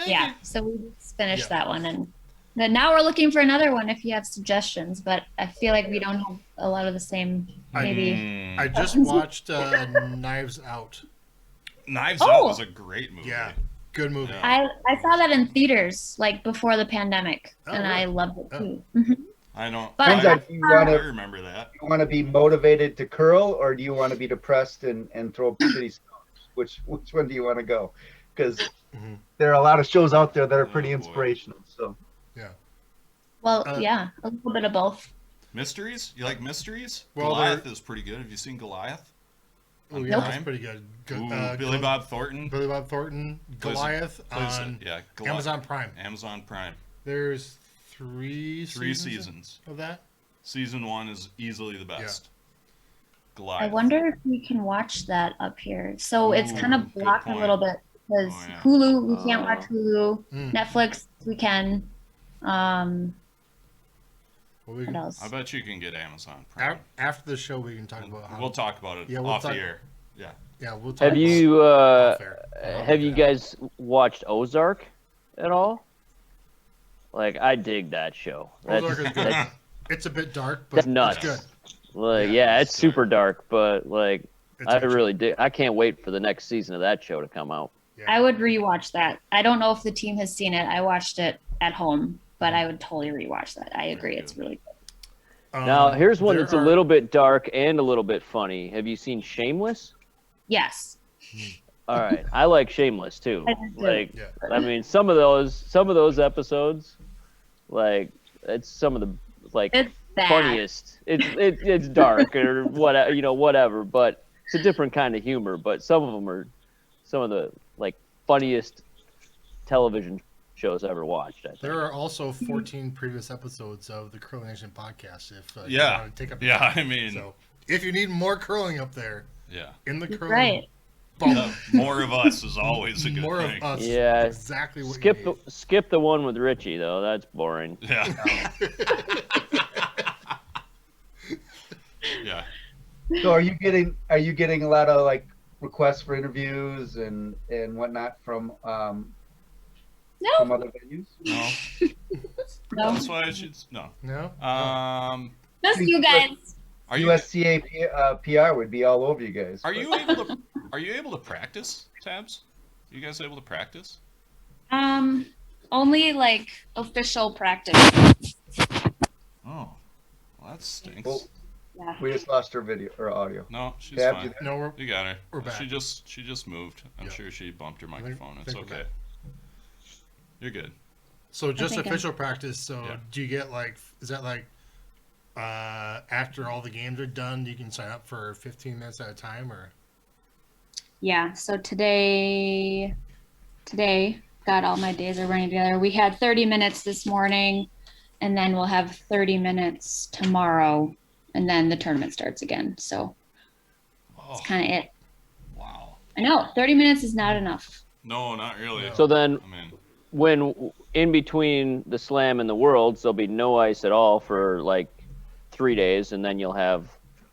Yeah, so we just finished Yeah. that one, and then now we're looking for another one if you have suggestions. But I feel like we don't have a lot of the same. Maybe Mm. I just watched Knives Out. Knives Oh! Out was a great movie. Yeah, good movie. Yeah. I saw that in theaters like before the pandemic, Oh, and really? I loved it Oh. too. Mhm. I don't. But- Depends I, on, do you want I to remember that. be motivated to curl, or do you want to be depressed and throw shitty stones? Which one do you want to go? Because Mhm. there are a lot of shows out there that are pretty Oh, boy. inspirational. So Well, Uh, yeah, a little bit of both. Mysteries? You like mysteries? Well, Goliath is pretty good. Have you seen Goliath? Oh, On yeah, that's Prime? pretty good. Ooh, Billy Bob Thornton. Billy Bob Thornton, Plays- Goliath plays on it. Yeah, Amazon Prime. Amazon Prime. There's three Seasons. of that. Season 1 is easily the best. Goliath. I wonder if we can watch that up here. So it's kind Ooh, of good blocked a point. little bit because Oh, yeah. Hulu, we can't watch Hulu. Mm. Netflix, we can. Well, we What can, else? I bet you can get Amazon Prime. after the show, we can talk about how. We'll talk about it Yeah, we'll off talk- the air. Yeah. Yeah, we'll talk Have about you off air. have you guys watched Ozark at all? Like, I dig that show. Ozark is good. That's It's a bit dark, but That's nuts. it's good. like, Yeah, yeah, it's it's super dark, but like, It's I good. really dig. I can't wait for the next season of that show to come out. Yeah. I would rewatch that. I don't know if the team has seen it. I watched it at home, but I would totally rewatch that. I agree. It's really good. Now, here's one there that's a are- little bit dark and a little bit funny. Have you seen Shameless? Yes. All right, I like Shameless too. I do too. Like, Yeah. I mean, some of those episodes, like, it's some of the like It's bad. funniest. It's dark or whatever, whatever. But it's a different kind of humor. But some of them are some of the like funniest television shows ever watched. I think. There are also 14 previous episodes of the CurlingNation podcast. If you Yeah. want to take up Yeah, time. I mean, So if you need more curling up there yeah. in the curling, Right. bubble, More of us is always a good more thing. of us. Yeah. Exactly what Skip you skip the one with Richie though. That's boring. Yeah. Yeah. So are you getting a lot of like requests for interviews and whatnot from No. other venues? No. No. That's why I should. No. need. No. Just you guys. Are you USCA PR would be all over you guys. are but- you able to practice, Tabs? You guys able to practice? Only like official practice. Oh, well, that stinks. Well, Yeah. we just lost her video or audio. No, she's Tabs, fine. you there? No, we're You got her. We're back. She just moved. I'm Yeah. sure she bumped her think- microphone. It's think we're okay. back. You're good. So just think I'm- official practice. So Yeah. do you get like? Is that like? After all the games are done, you can sign up for 15 minutes at a time, or Yeah. So today, God, all my days are running together. We had 30 minutes this morning, and then we'll have 30 minutes tomorrow, and then the tournament starts again. So Oh, that's kind of it. wow. I know 30 minutes is not enough. No, not really. So then, I mean, when in between the Slam and the Worlds, there'll be no ice at all for like 3 days, and then you'll have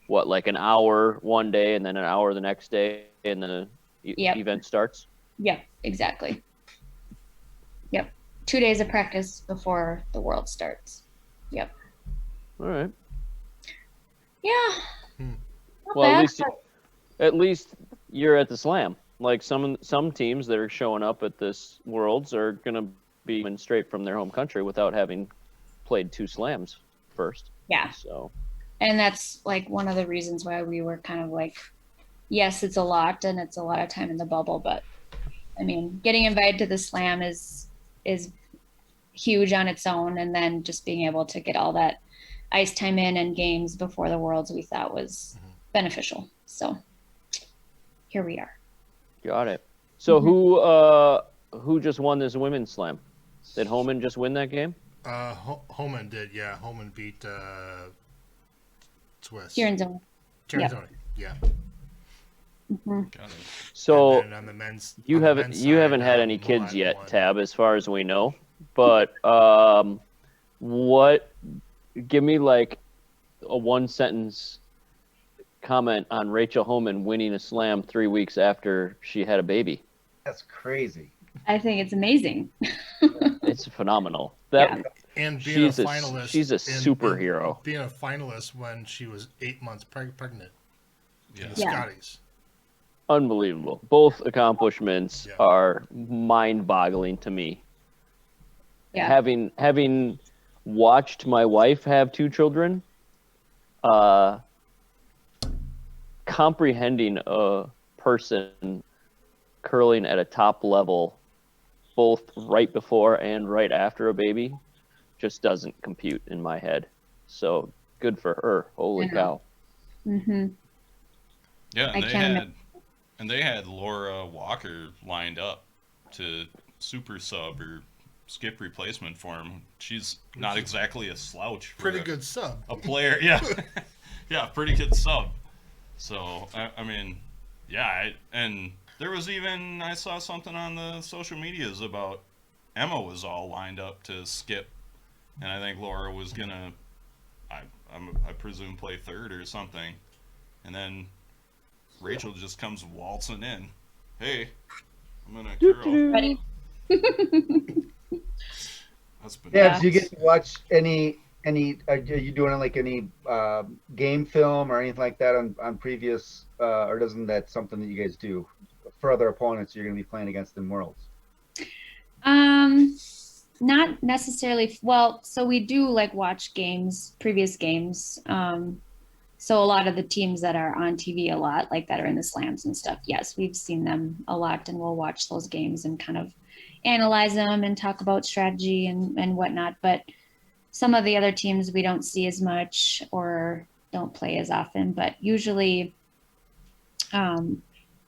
what, like an hour one day, and then an hour the next day, and then the Yep. event starts. Yep, exactly. Yep. 2 days of practice before the world starts. Yep. All right. Yeah. Hmm. Not Well, bad, at least you're at the Slam. Like some teams that are showing up at this Worlds are gonna be coming straight from their home country without having played 2 Slams first. yeah. So And that's like one of the reasons why we were kind of like, yes, it's a lot and it's a lot of time in the bubble, but I mean, getting invited to the Slam is huge on its own, and then just being able to get all that ice time in and games before the Worlds we thought was beneficial. So here we are. got it. So Mm-hmm. who just won this women's Slam? Did Homan just win that game? Homan did. Yeah, Homan beat Twist. Here in zone. Tiranzoni. Yeah. Mhm. got it. So And then on the men's, you on the haven't men's you side, haven't had any Milan kids yet, won. Tab, as far as we know. But give me like a 1-sentence comment on Rachel Homan winning a Slam 3 weeks after she had a baby. That's crazy. I think it's amazing. It's phenomenal. That Yeah. And being she's a finalist. she's a in- superhero. being a finalist when she was 8 months pregnant. Yes. The Yeah. Scotties. Unbelievable. Both accomplishments Yeah. are mind-boggling to me. Yeah. Having watched my wife have 2 children, comprehending a person curling at a top level, both right before and right after a baby, just doesn't compute in my head. So good for her. Holy Yeah. cow. Mm-hmm. Yeah, I and can't they had Laura Walker lined up to super sub or skip replacement for him. She's not exactly a slouch for Pretty good sub. a player. Yeah, yeah, pretty good sub. So I mean, yeah, and There was even I saw something on the social medias about Emma was all lined up to skip, and I think Laura was gonna, I presume, play third or something, and then Rachel just comes waltzing in. Hey, I'm gonna curl. Ready? That's been Yeah, do you get to watch any? Are you doing like any game film or anything like that on previous, or doesn't that something that you guys do for other opponents you're going to be playing against in Worlds? Not necessarily. Well, so we do like watch games, previous games. So a lot of the teams that are on TV a lot, like that are in the slams and stuff, yes, we've seen them a lot, and we'll watch those games and kind of analyze them and talk about strategy and whatnot. But some of the other teams we don't see as much or don't play as often. But usually,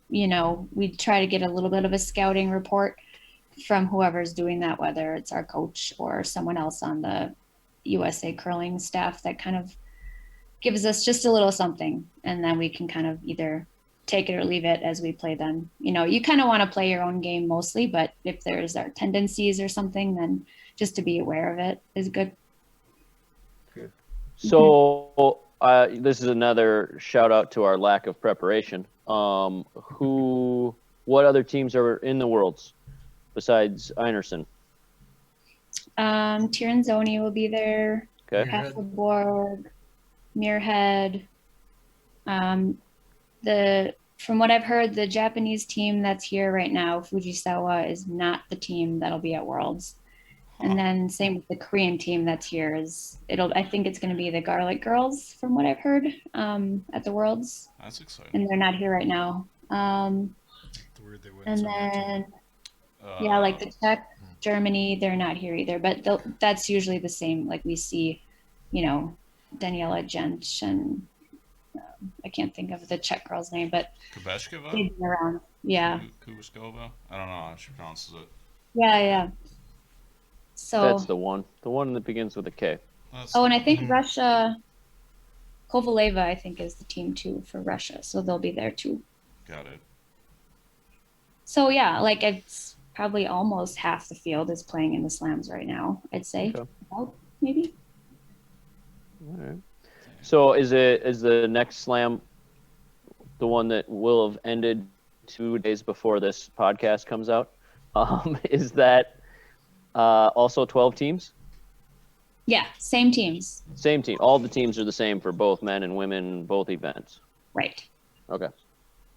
we try to get a little bit of a scouting report from whoever's doing that, whether it's our coach or someone else on the USA curling staff that kind of gives us just a little something, and then we can kind of either take it or leave it as we play them. You kind of want to play your own game mostly, but if there's our tendencies or something, then just to be aware of it is good. So this is another shout out to our lack of preparation. What other teams are in the Worlds besides Einerson? Tiranzoni will be there. Okay. Hasselborg, Muirhead. From what I've heard, the Japanese team that's here right now, Fujisawa, is not the team that'll be at Worlds. And then same with the Korean team that's here I think it's going to be the Garlet girls from what I've heard at the Worlds. That's exciting. And they're not here right now. And then, like the Czech, Germany, they're not here either. But that's usually the same. Like we see, Daniela Jench and I can't think of the Czech girl's name, but Kubeshkova? they've been around. Yeah. Kubeshkova? I don't know how she pronounces it. Yeah. So That's the one that begins with a K. and I think Russia, Kovaleva, I think, is the team too for Russia, so they'll be there too. Got it. So yeah, like it's probably almost half the field is playing in the slams right now. I'd say about maybe. All right. So is the next slam the one that will have ended 2 days before this podcast comes out? Is that also 12 teams? Yeah, same teams. Same team. All the teams are the same for both men and women, both events. Right. Okay.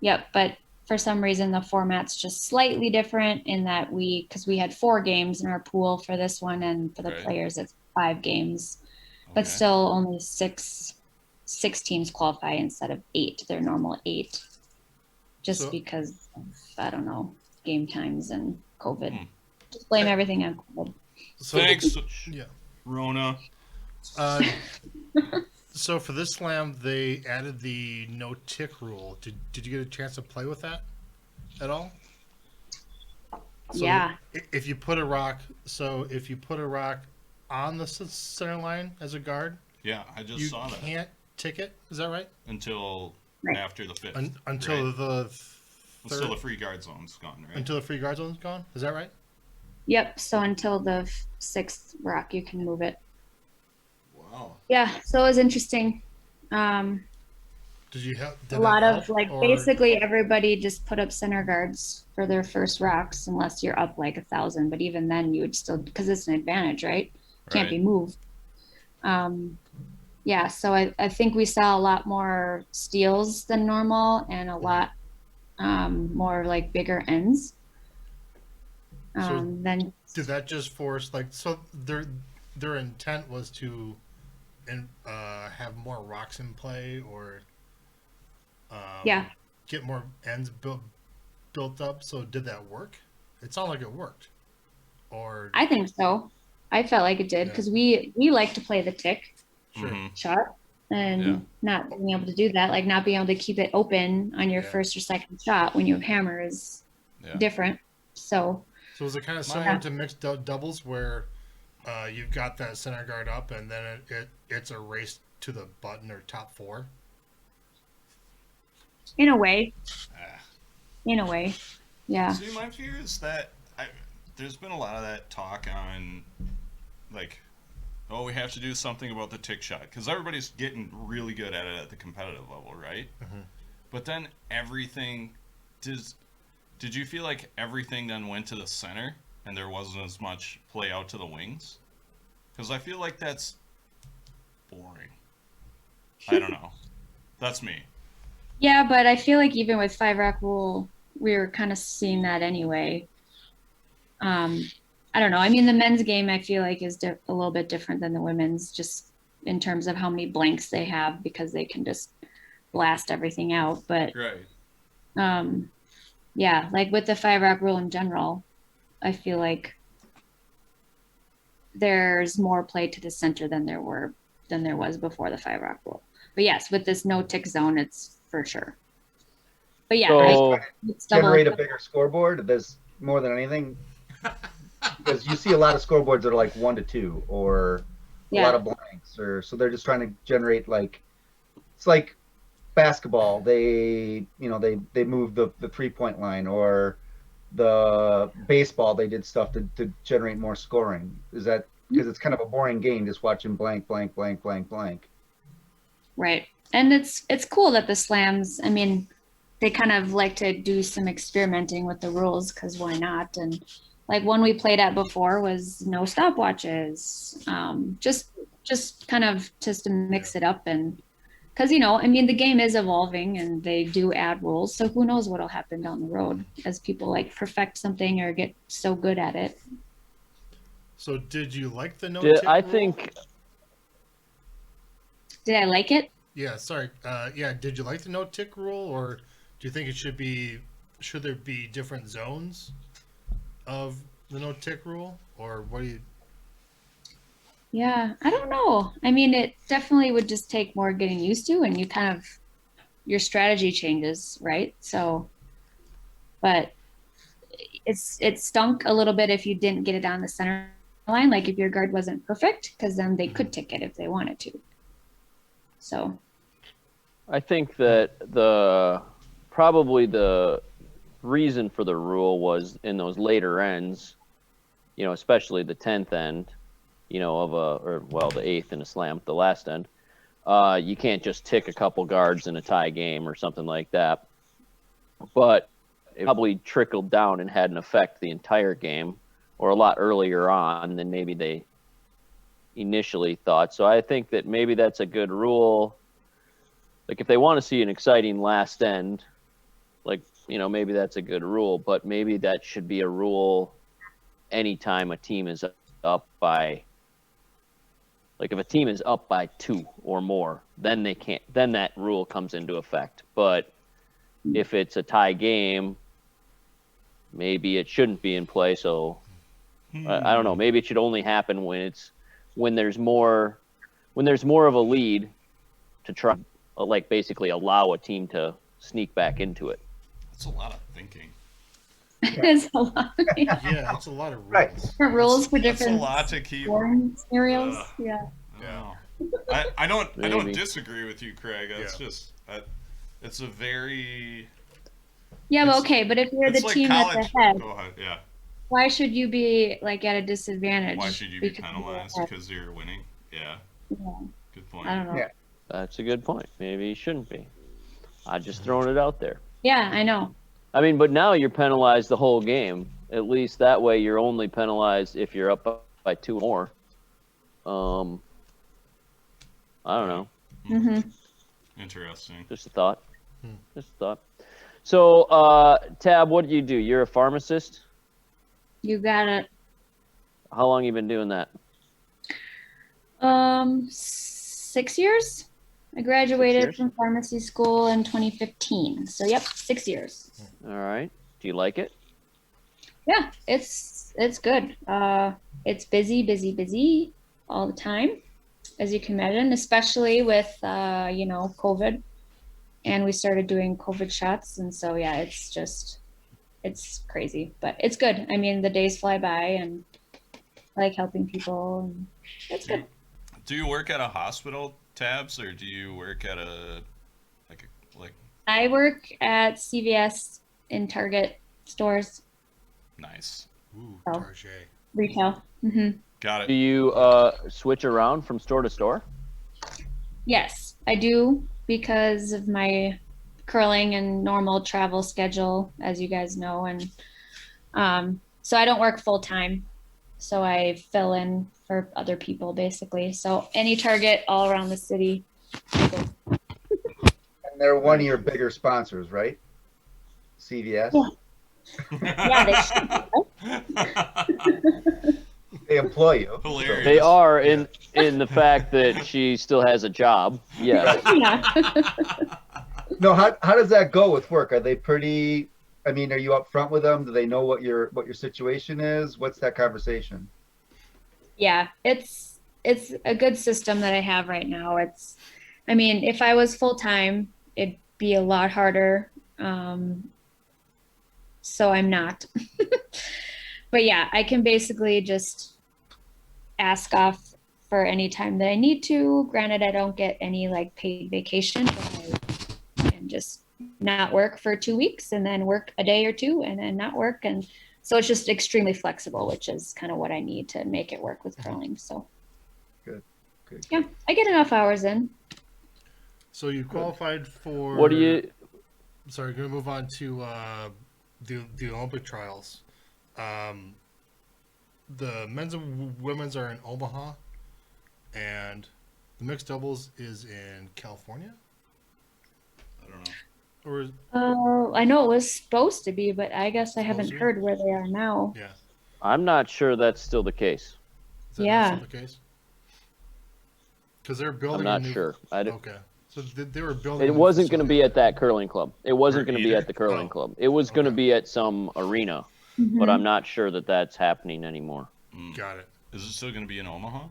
Yep, but for some reason the format's just slightly different in that because we had 4 games in our pool for this one, and for the players it's 5 games, but still only six teams qualify instead of 8, their normal 8, just because of, I don't know, game times and COVID. Just blame everything on COVID. So, thanks, yeah, Rona. So for this slam, they added the no tick rule. Did you get a chance to play with that at all? So yeah. If you put a rock on the center line as a guard, Yeah, I just saw that. You can't tick it. Is that right? Until after the 5th. Until the Until the free guard zone's gone, right? Until the free guard zone's gone. Is that right? Yep. So until the 6th rock, you can move it. Wow. Yeah. So it was interesting. Did you have a lot of basically everybody just put up center guards for their first rocks, unless you're up like 1,000. But even then, you would still, because it's an advantage, right? Can't be moved. Yeah. So I think we saw a lot more steals than normal, and a lot more like bigger ends. Then did that just force so their intent was to have more rocks in play, or get more ends built up? So did that work? It sounded like it worked. Or I think so. I felt like it did, because we like to play the tick shot, and not being able to do that, like not being able to keep it open on your first or second shot when you have hammer is different. So is it kind of similar to mixed doubles, where you've got that center guard up, and then it's a race to the button or top 4? In a way. in a way. Yeah. See, my fear is that there's been a lot of that talk on, like, oh, we have to do something about the tick shot because everybody's getting really good at it at the competitive level, right? But then everything did you feel like everything then went to the center and there wasn't as much play out to the wings? Because I feel like that's boring. I don't know. That's me. Yeah, but I feel like even with Five Rock Rule, we were kind of seeing that anyway. I don't know. I mean, the men's game I feel like is a little bit different than the women's, just in terms of how many blanks they have because they can just blast everything out. But Right. yeah, like with the Five Rock Rule in general, I feel like there's more play to the center than there was before the Five Rock Rule. But yes, with this no tick zone, it's for sure. But yeah, So, Generate a bigger scoreboard. There's more than anything because you see a lot of scoreboards that are like 1 to 2 or a lot of blanks, or so they're just trying to generate like it's like basketball. They move the 3-point line, or the baseball they did stuff to generate more scoring. Is that because it's kind of a boring game just watching blank blank blank blank blank? Right. And it's cool that the slams, I mean, they kind of like to do some experimenting with the rules because why not? And like one we played at before was no stopwatches. Just kind of just to mix it up, and because I mean the game is evolving and they do add rules, so who knows what'll happen down the road as people like perfect something or get so good at it. So did you like the no tick I rule? think Did I like it? Yeah, sorry. Yeah, did you like the no tick rule, or do you think should there be different zones of the no tick rule, or what do you? Yeah, I don't know. I mean, it definitely would just take more getting used to, and your strategy changes, right? So, but it stunk a little bit if you didn't get it down the center line, like if your guard wasn't perfect, because then they could tick it if they wanted to. So, I think that probably the reason for the rule was in those later ends, especially the 10th end, the 8th in a slam, the last end. You can't just tick a couple guards in a tie game or something like that. But it probably trickled down and had an effect the entire game, or a lot earlier on than maybe they initially thought. So I think that maybe that's a good rule. Like if they want to see an exciting last end, like, maybe that's a good rule, but maybe that should be a rule anytime a team is up by, like if a team is up by 2 or more, then that rule comes into effect. But if it's a tie game, maybe it shouldn't be in play. So I don't know, maybe it should only happen when there's more of a lead to try, like basically allow a team to sneak back into it. That's a lot of thinking. it's a lot. Yeah, that's a lot of rules. Right. Different rules for That's a different lot to keep. scoring scenarios. Yeah. Yeah. I don't Maybe. disagree with you, Craig. It's just it's a very Yeah, but It's- okay, but if you're the it's like team college. that's ahead, Go ahead. Yeah. why should you be like at a disadvantage? Why should you be because you're penalized ahead? because you're winning? Yeah. Yeah, Good point. I don't know. Yeah. That's a good point. Maybe he shouldn't be. I just throwing it out there. Yeah, I know. I mean, but now you're penalized the whole game. At least that way you're only penalized if you're up by 2 or more. I don't know. Hmm. Interesting. Just a thought. Just a thought. So, Tab, what do? You're a pharmacist? You got it. How long you been doing that? 6 years. I graduated 6 years? from pharmacy school in 2015. So yep, 6 years. All right. Do you like it? Yeah, it's good. It's busy all the time, as you can imagine, especially with COVID, and we started doing COVID shots, and so yeah, it's crazy, but it's good. I mean, the days fly by, and I like helping people, and it's good. Do you work at a hospital, Tabs, or do you work at a like I work at CVS in Target stores, Nice. Ooh, Oh. Target. retail. Got Do it. you switch around from store to store? Yes, I do because of my curling and normal travel schedule, as you guys know, and so I don't work full time. So I fill in for other people basically. So any Target all around the city. And they're one of your bigger sponsors, right? CVS. Yeah, They employ you. so- Hilarious. They are in the fact that she still has a job. Yeah. yeah. No, how does that go with work? Are they pretty? I mean, are you up front with them? Do they know what your situation is? What's that conversation? Yeah, it's a good system that I have right now. I mean, if I was full time, it'd be a lot harder. So I'm not. But yeah, I can basically just ask off for any time that I need to. Granted, I don't get any like paid vacation, but I can just not work for 2 weeks and then work a day or two and then not work. And so it's just extremely flexible, which is kind of what I need to make it work with curling. So Good. yeah, I get enough hours in. So you qualified for. What do you? Sorry, going to move on to the Olympic trials. The men's and women's are in Omaha, and the mixed doubles is in California. I don't know. Or I know it was supposed to be, but I guess I haven't Supposed to be? heard where they are now. yeah, I'm not sure that's still the case. is that Yeah. not still the case? Because they're building. I'm a not new- sure. Okay, so they were building. a It new wasn't going to facility. be at that curling club. It wasn't Or going to be either. at the curling Oh, club. It was going to okay. be at some arena, Mhm. but I'm not sure that that's happening anymore. Got it. Is it still going to be in Omaha?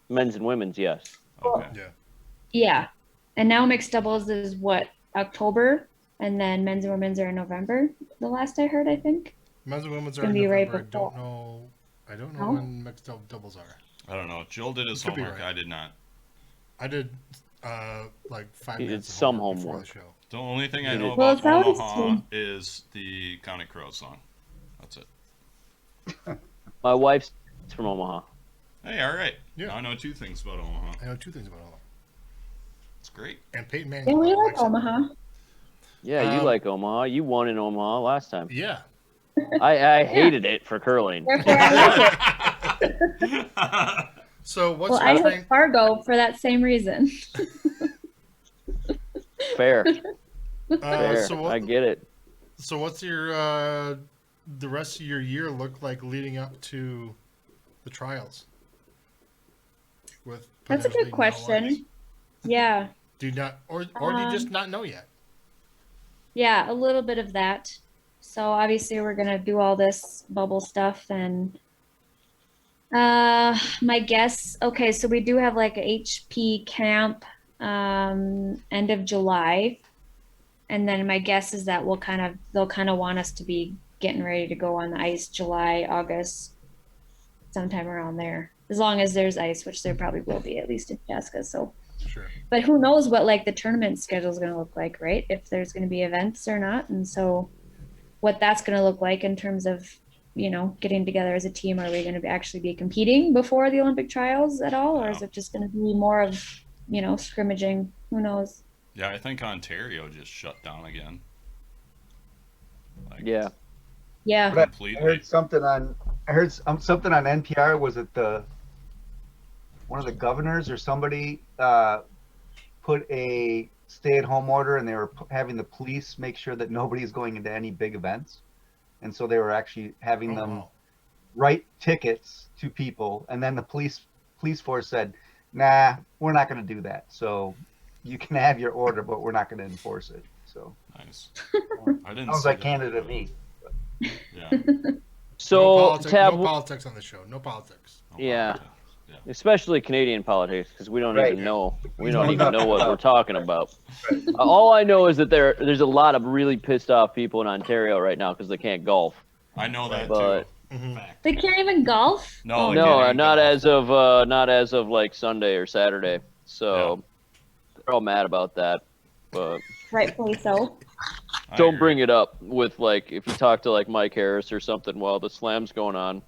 Men's and women's, yes. Okay. Yeah. Yeah. And now mixed doubles is what, October? And then men's and women's are in November, the last I heard, I think. Men's and women's are Gonna in be right November. before. I don't know No? when mixed doubles are. I don't know. Joel did his Could be homework. right. I did not. I did like 5 He did minutes of some homework before homework. the show. The only thing I It know is- Well, about it's always Omaha true. is the County Crow song. That's it. My wife's from Omaha. Hey, all right. Yeah. I know two things about Omaha. I know two things about Omaha. It's great. And Peyton Manning. Yeah, we like likes it. Omaha. Yeah, you Um, like Omaha. You won in Omaha last time. Yeah. I hated it for curling. Therefore, I like it. So what's Well, your I train? like Fargo for that same reason. Fair, fair. So I get it. So what's your the rest of your year look like leading up to the trials? With That's a potentially good no question. ice? Yeah. Do you not, or do you just not know yet? Yeah, a little bit of that. So obviously we're gonna do all this bubble stuff and my guess, okay, so we do have like a HP camp end of July. And then my guess is that they'll kind of want us to be getting ready to go on the ice July, August, sometime around there. As long as there's ice, which there probably will be, at least in Chaska. So Sure. but who knows what like the tournament schedule is going to look like, right? If there's going to be events or not. And so what that's going to look like in terms of, getting together as a team. Are we going to actually be competing before the Olympic trials at all? Or is it just going to be more of, scrimmaging? Who knows? Yeah, I think Ontario just shut down again. Like, Yeah. Yeah. But I completely. heard something on something on NPR. Was it one of the governors or somebody put a stay-at-home order, and they were having the police make sure that nobody's going into any big events, and so they were actually having them wow. write tickets to people, and then the police force said, "Nah, we're not going to do that. So you can have your order, but we're not going to enforce it." So Nice. I didn't. sounds see like that. Canada to me. Yeah. So, no Tab, politics on the show. No politics. Yeah. especially Canadian politics, because we don't Right. even know. We know don't even know what nothing we're talking about. All I know is that there's a lot of really pissed off people in Ontario right now because they can't golf. I know that But- too. Mhm. Fact. They can't even golf? No, Oh, it No, didn't not golf. as of like Sunday or Saturday. So they're all mad about that. But rightfully so. Don't bring it up with like if you talk to like Mike Harris or something while the slam's going on.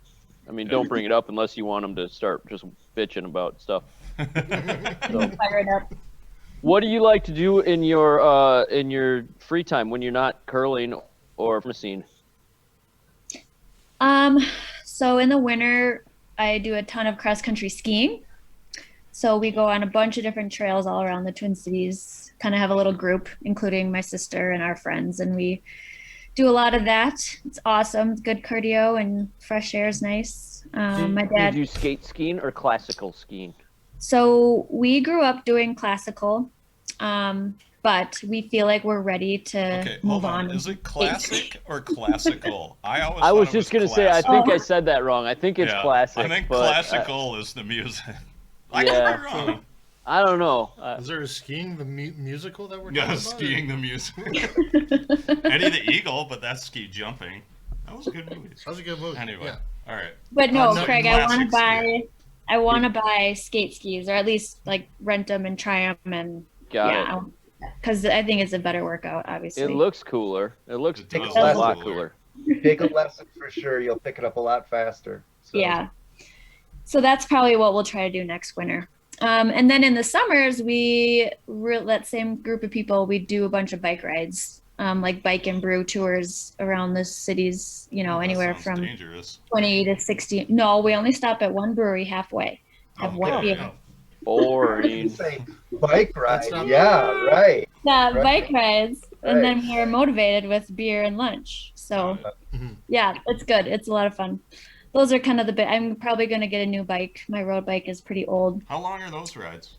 I mean, don't bring it up unless you want him to start just bitching about stuff. So, Fire it up. what do you like to do in your free time when you're not curling or machine? So in the winter, I do a ton of cross country skiing. So we go on a bunch of different trails all around the Twin Cities, kind of have a little group, including my sister and our friends, and we do a lot of that. It's awesome. It's good cardio and fresh air is nice. My dad. Do you skate skiing or classical skiing? So we grew up doing classical, but we feel like we're ready to move on. Is it classic or classical? I was just gonna say, I think I said that wrong. I think it's classic. I think but, classical is the music. I could be wrong. I don't know. Is there a skiing the musical that we're talking Yeah, about? skiing the music. Eddie the Eagle, but that's ski jumping. That was a good movie. That was a good movie. Anyway, Yeah. all right. But no, No, Craig, classic I want to buy skate skis, or at least like rent them and try them, and Got it. because I think it's a better workout. Obviously, It looks cooler. It looks It does a look lot cooler. cooler. Take a lesson for sure. You'll pick it up a lot faster. So. Yeah. So that's probably what we'll try to do next winter. And then in the summers, that same group of people, we do a bunch of bike rides, like bike and brew tours around the cities, That anywhere sounds from dangerous. 20 to 60. No, we only stop at one brewery halfway. Have one Okay, vehicle. Boring. You say bike ride. That's not- Yeah, right. Yeah, Right. bike rides. And Right. then we're motivated with beer and lunch. So Mhm. yeah, it's good. It's a lot of fun. Those are kind of I'm probably going to get a new bike. My road bike is pretty old. How long are those rides?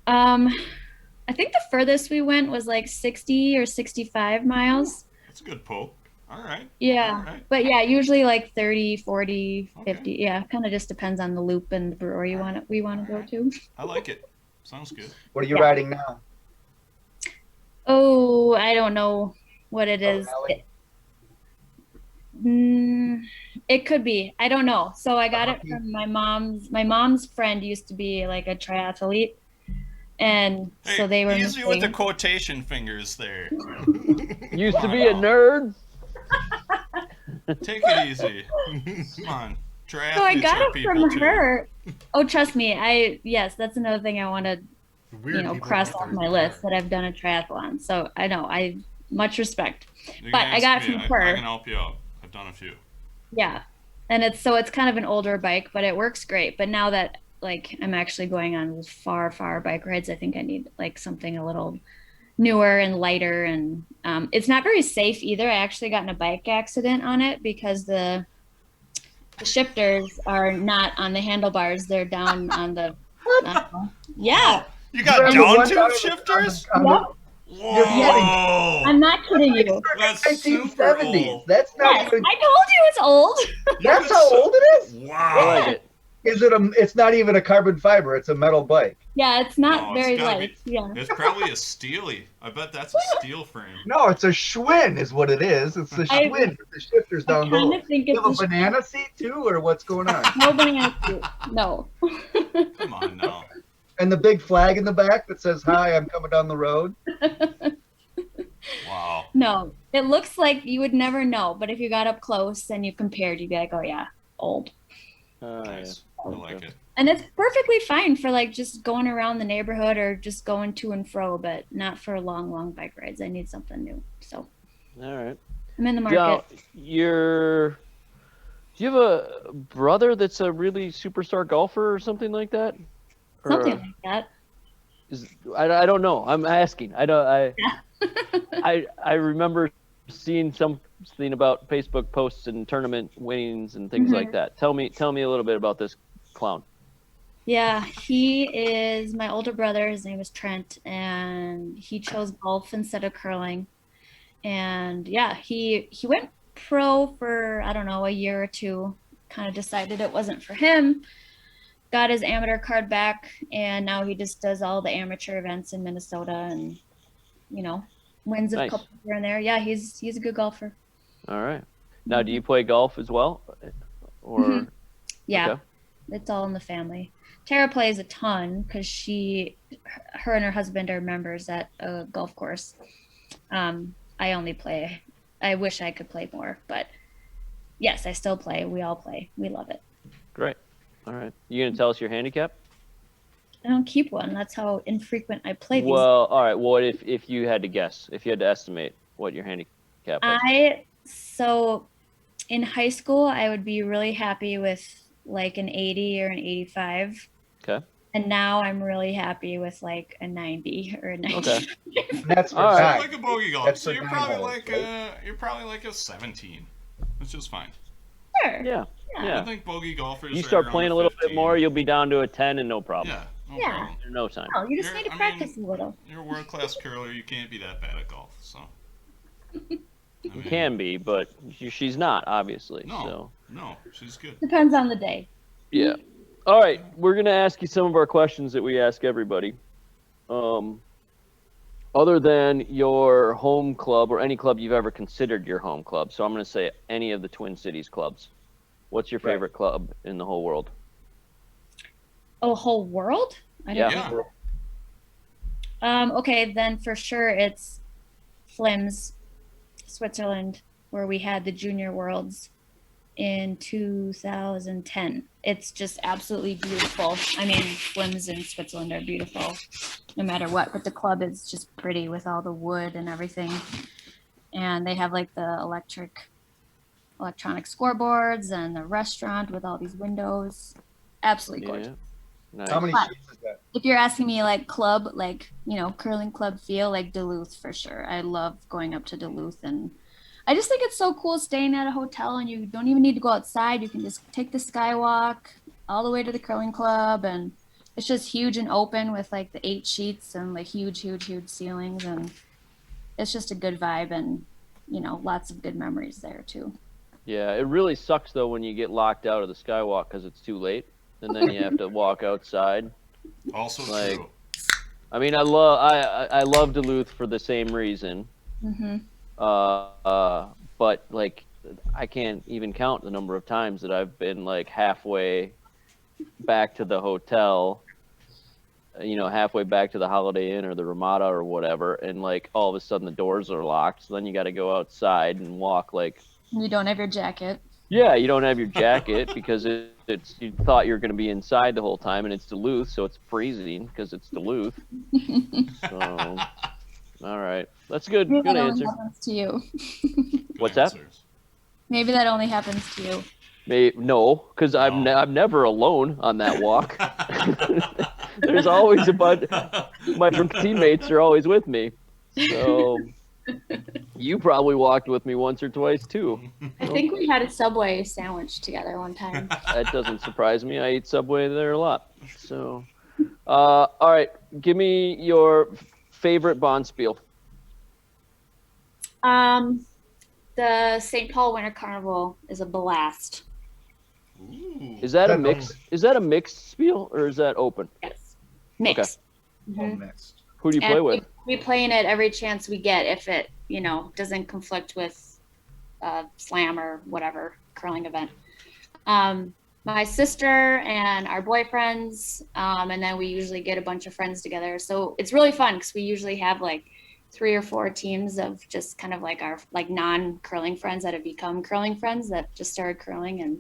I think the furthest we went was like 60 or 65 miles. That's a good poke. All right. Yeah. All right. But yeah, usually like 30, 40, Okay. 50. Yeah, kind of just depends on the loop and the brewery we want to go to. I like it. Sounds good. What are you Yeah. riding now? Oh, I don't know what it is. Rally? It could be. I don't know. So I got it from my mom's friend used to be like a triathlete. And so they were easy with the missing. quotation fingers there. Used to be a nerd. Take it easy. Come on. Triathletes So I got are it people from too. her. Oh, trust me. Yes, that's another thing I want to, Weird people cross out off there my that list are- that I've done a triathlon. So I know, much respect. You But can I got ask it me. from her. I can help you out. I've done a few. Yeah. And it's kind of an older bike, but it works great. But now that like I'm actually going on far, far bike rides, I think I need like something a little newer and lighter. And it's not very safe either. I actually got in a bike accident on it because the shifters are not on the handlebars. They're down on the, yeah. You got Remember down one tube time shifters? on the- Yep. Whoa! I'm not kidding you. That's super 1970s. old. That's Yes, not even. I told you it's old. That's how old it is. I Wow. like it. Is it a? It's not even a carbon fiber. It's a metal bike. Yeah, it's not No, it's very gotta light. be- Yeah. It's probably a steely. I bet that's a steel frame. No, it's a Schwinn, is what it is. It's the I- Schwinn with the shifters I down kind below. of think You it's have a banana seat too, or what's going on? no banana suit. No. Come on now. And the big flag in the back that says, "Hi, I'm coming down the road." Wow. No, it looks like you would never know, but if you got up close and you compared, you'd be like, oh yeah, old. Nice. I like it. And it's perfectly fine for like just going around the neighborhood or just going to and fro, but not for long, long bike rides. I need something new. So All right. I'm in the Now, market. do you have a brother that's a really superstar golfer or something like that? Or, Something like that. I don't know. I'm asking. I remember seeing something about Facebook posts and tournament winnings and things like that. Tell me a little bit about this clown. Yeah, he is my older brother. His name is Trent, and he chose golf instead of curling. And yeah, he went pro for, I don't know, a year or two, kind of decided it wasn't for him, got his amateur card back, and now he just does all the amateur events in Minnesota and, wins a Nice. couple here and there. Yeah, he's a good golfer. All right. Now, do you play golf as well? Or Yeah, Okay. it's all in the family. Tara plays a ton because her and her husband are members at a golf course. I only play. I wish I could play more, but yes, I still play. We all play. We love it. Great. All right. You gonna tell us your handicap? I don't keep one. That's how infrequent I play these. Well, all right. What if you had to guess? If you had to estimate what your handicap was? So in high school, I would be really happy with like an 80 or an 85. Okay. And now I'm really happy with like a 90 or a 90. Okay. That's for All right. back. Like a bogey golf. That's So for you're nine probably holes, like right? you're probably like a 17, which is fine. Sure. Yeah. I Yeah. think bogey golfers. You are start around playing the a little 15. bit more, you'll be down to a 10 and no problem. Yeah, no Yeah. problem. In no time. No, you just You're- need to I practice mean, a little. You're a world class curler. You can't be that bad at golf. So. You can be, but she's not, obviously. No, So no, she's good. Depends on the day. yeah. All right, we're gonna ask you some of our questions that we ask everybody. Other than your home club or any club you've ever considered your home club, so I'm gonna say any of the Twin Cities clubs. What's your Right. favorite club in the whole world? Oh, whole world? I Yeah. didn't Yeah. Okay, then for sure it's Flims, Switzerland, where we had the Junior Worlds in 2010. It's just absolutely beautiful. I mean, Flims in Switzerland are beautiful no matter what, but the club is just pretty with all the wood and everything. And they have like the electronic scoreboards and the restaurant with all these windows. Absolutely gorgeous. Yeah. Nice. How many But- sheets is that? If you're asking me like club, like, curling club feel, like Duluth for sure. I love going up to Duluth, and I just think it's so cool staying at a hotel and you don't even need to go outside. You can just take the skywalk all the way to the curling club, and it's just huge and open with like the 8 sheets and like huge ceilings, and it's just a good vibe, and lots of good memories there too. Yeah, it really sucks though when you get locked out of the skywalk because it's too late, and then you have to walk outside. Also Like- true. I mean, I love Duluth for the same reason. Mm-hmm. But like, I can't even count the number of times that I've been like halfway back to the hotel, halfway back to the Holiday Inn or the Ramada or whatever, and like all of a sudden the doors are locked. So then you got to go outside and walk like. You don't have your jacket. Yeah, you don't have your jacket because it's you thought you were going to be inside the whole time, and it's Duluth, so it's freezing because it's Duluth. So, all right, that's good. Maybe Good that answer. only happens to you. Good What's that? answers. Maybe that only happens to you. No, because I'm never alone on that walk. There's always a bunch. My teammates are always with me. So you probably walked with me once or twice too. I think we had a Subway sandwich together one time. That doesn't surprise me. I eat Subway there a lot. So, all right, give me your favorite Bonspiel. The St. Paul Winter Carnival is a blast. Ooh. Is that a That mix? Is that a mixed spiel or is that open? Yes. Mix. Oh, Mhm. mixed. Who do you play And with? we play in it every chance we get if it, doesn't conflict with slam or whatever curling event. My sister and our boyfriends, and then we usually get a bunch of friends together. So it's really fun because we usually have like 3 or 4 teams of just kind of like our like non-curling friends that have become curling friends that just started curling, and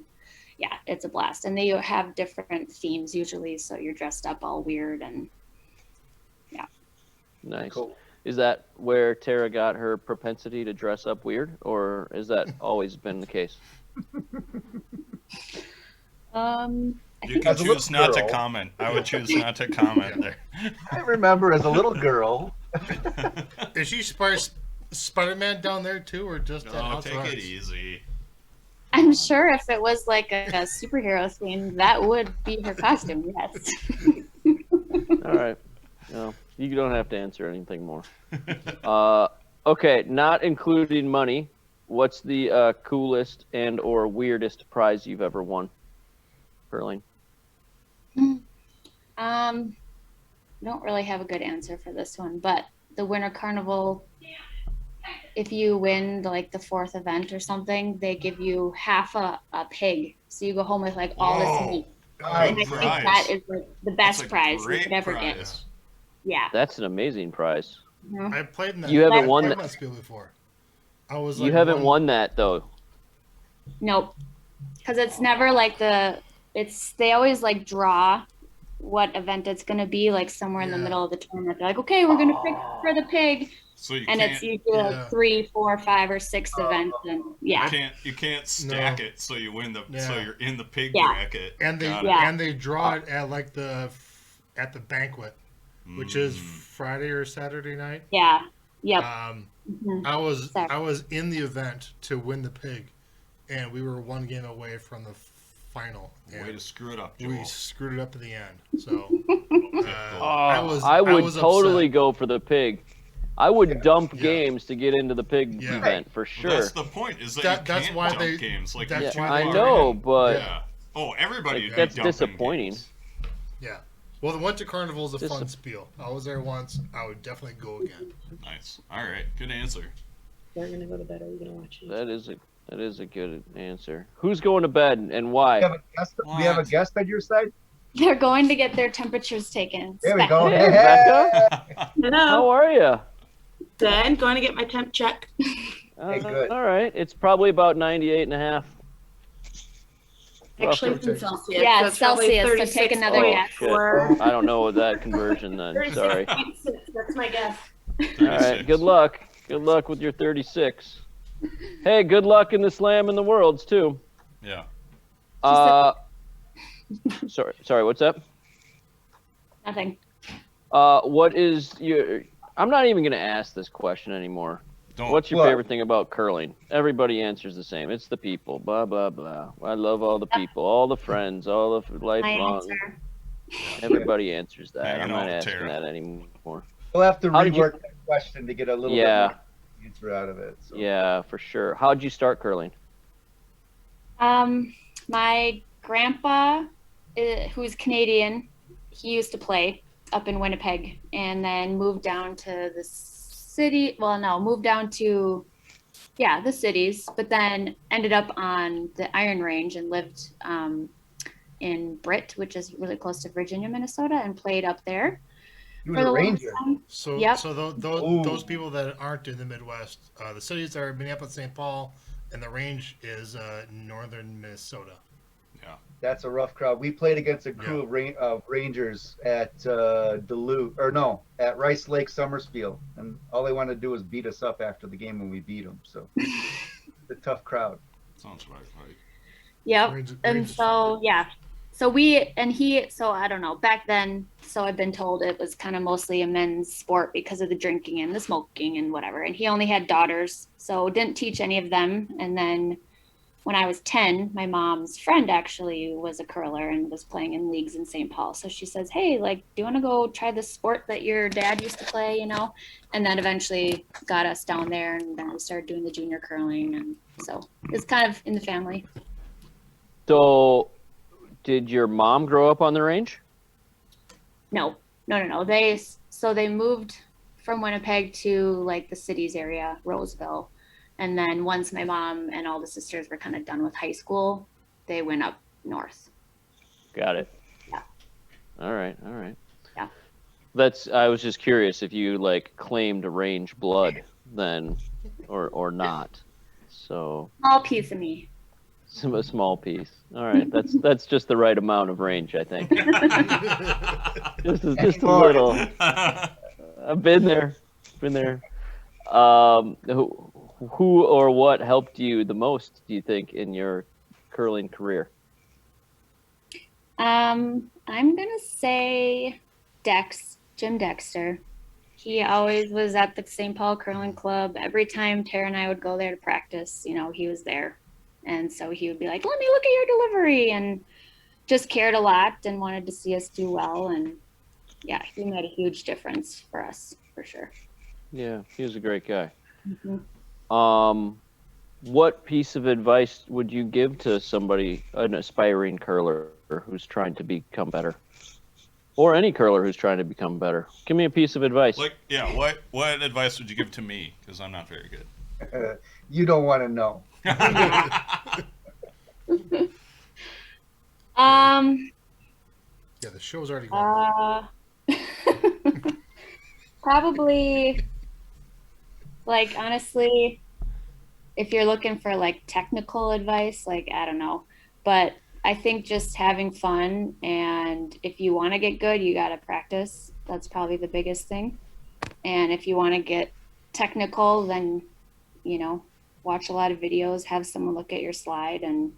yeah, it's a blast. And they have different themes usually, so you're dressed up all weird and Nice. Cool. Is that where Tara got her propensity to dress up weird, or is that always been the case? I You think can As a little choose not to girl- comment. I would choose not to comment there. I remember as a little girl. Is she Spider-Man down there too, or just at Oh, House of take Arts? it easy. I'm sure if it was like a superhero theme, that would be her costume. Yes. All right. No, you don't have to answer anything more. Okay, not including money. What's the coolest and or weirdest prize you've ever won? Curling. Don't really have a good answer for this one, but the Winter Carnival, if you win like the 4th event or something, they give you half a pig. So you go home with like all this meat. And I Good think prize. that is like the That's best a prize you great could ever get. prize. Yeah. That's an amazing prize. I've played in that. You haven't I've won played that. in that spiel before. I was You like haven't won that though. Nope. Because it's never like they always like draw what event it's going to be, like somewhere in the Yeah. middle of the tournament. They're like, okay, we're going to pick for the pig. So you And can't it's usually Yeah. like 3, 4, 5, or 6 events. And yeah. you can't stack No. it so you win the Yeah. so you're in the pig Yeah. bracket. and they Got it. Yeah. and they draw it at like at the banquet, which is Friday or Saturday night. Yeah. Yep. I was in the event to win the pig, and we were one game away from the final. Way to And screw it up, Joel. we screwed it up at the end. So I would totally upset. go for the pig. I would dump Yeah. games to get into the pig Yeah. event for Well, sure. that's the point. Is that That's you can't why dump they- games like that's you why do I they- know, but Yeah. Oh, everybody. Like, would that's be dumping disappointing. games. Yeah. Well, the Winter Carnival is a fun Dis- spiel. I was there once. I would definitely go again. Nice. All right. Good answer. We're gonna go to bed. Are you gonna watch it? that is a good answer. Who's going to bed and why? We have a guest. We have a What? guest on your side. They're going to get their temperatures taken. There we go. Hey, Rebecca, how Hello. are you? Good. Going to get my temp check. good. All right, it's probably about 98 and a half. Actually, Roughly. it's in Celsius. Yeah, so it's it's probably Celsius, so take another guess. 36.4. I don't know that conversion then. Sorry. 36.6, that's my guess. All right, good luck. Good luck with your 36. Hey, good luck in the slam in the worlds too. Yeah. Sorry, what's up? Nothing. What is your? I'm not even gonna ask this question anymore. Don't. What's your What? favorite thing about curling? Everybody answers the same. It's the people. Blah blah blah. I love all the people, all the friends, all the My lifelong. answer. Everybody answers that. Hanging I'm out not with asking Tara. that anymore. We'll have to How did you- rework that question to get a little Yeah. bit more answer out of it. So. Yeah, for sure. How'd you start curling? My grandpa, who's Canadian, he used to play up in Winnipeg and then moved down to the city. Well, no, moved down to, the cities, but then ended up on the Iron Range and lived in Britt, which is really close to Virginia, Minnesota, and played up there. You for were the a longest ranger. time. So, Yep. those people that aren't in the Midwest, the cities are Minneapolis, St. Paul, and the range is northern Minnesota. Yeah. That's a rough crowd. We played against a crew of Rangers at Duluth, at Rice Lake Summersfield, and all they wanted to do was beat us up after the game when we beat them. So, it's a tough crowd. Sounds right. Yep. Range- And range is so, so I don't know, back then, so I've been told it was kind of mostly a men's sport because of the drinking and the smoking and whatever. And he only had daughters, so didn't teach any of them. And then when I was 10, my mom's friend actually was a curler and was playing in leagues in St. Paul. So she says, hey, like, do you want to go try this sport that your dad used to play, And then eventually got us down there, and then we started doing the junior curling. And so it's kind of in the family. So, did your mom grow up on the range? No. They moved from Winnipeg to like the cities area, Roseville. And then once my mom and all the sisters were kind of done with high school, they went up north. Got it. Yeah. All right. Yeah. I was just curious if you like claimed range blood then, or not. So Small piece of me. a small piece. All right. That's just the right amount of range, I think. just a little. I've been there. Who or what helped you the most, do you think, in your curling career? I'm gonna say Jim Dexter. He always was at the St. Paul Curling Club. Every time Tara and I would go there to practice, he was there. And so he would be like, let me look at your delivery, and just cared a lot and wanted to see us do well. And yeah, he made a huge difference for us, for sure. Yeah, he was a great guy. Mhm. What piece of advice would you give to somebody, an aspiring curler who's trying to become better? Or any curler who's trying to become better? Give me a piece of advice. What advice would you give to me? Because I'm not very good. You don't want to know. Yeah, the show's already going. Probably Like honestly, if you're looking for like technical advice, like I don't know, but I think just having fun and if you want to get good, you got to practice. That's probably the biggest thing. And if you want to get technical, then you know, watch a lot of videos, have someone look at your slide, and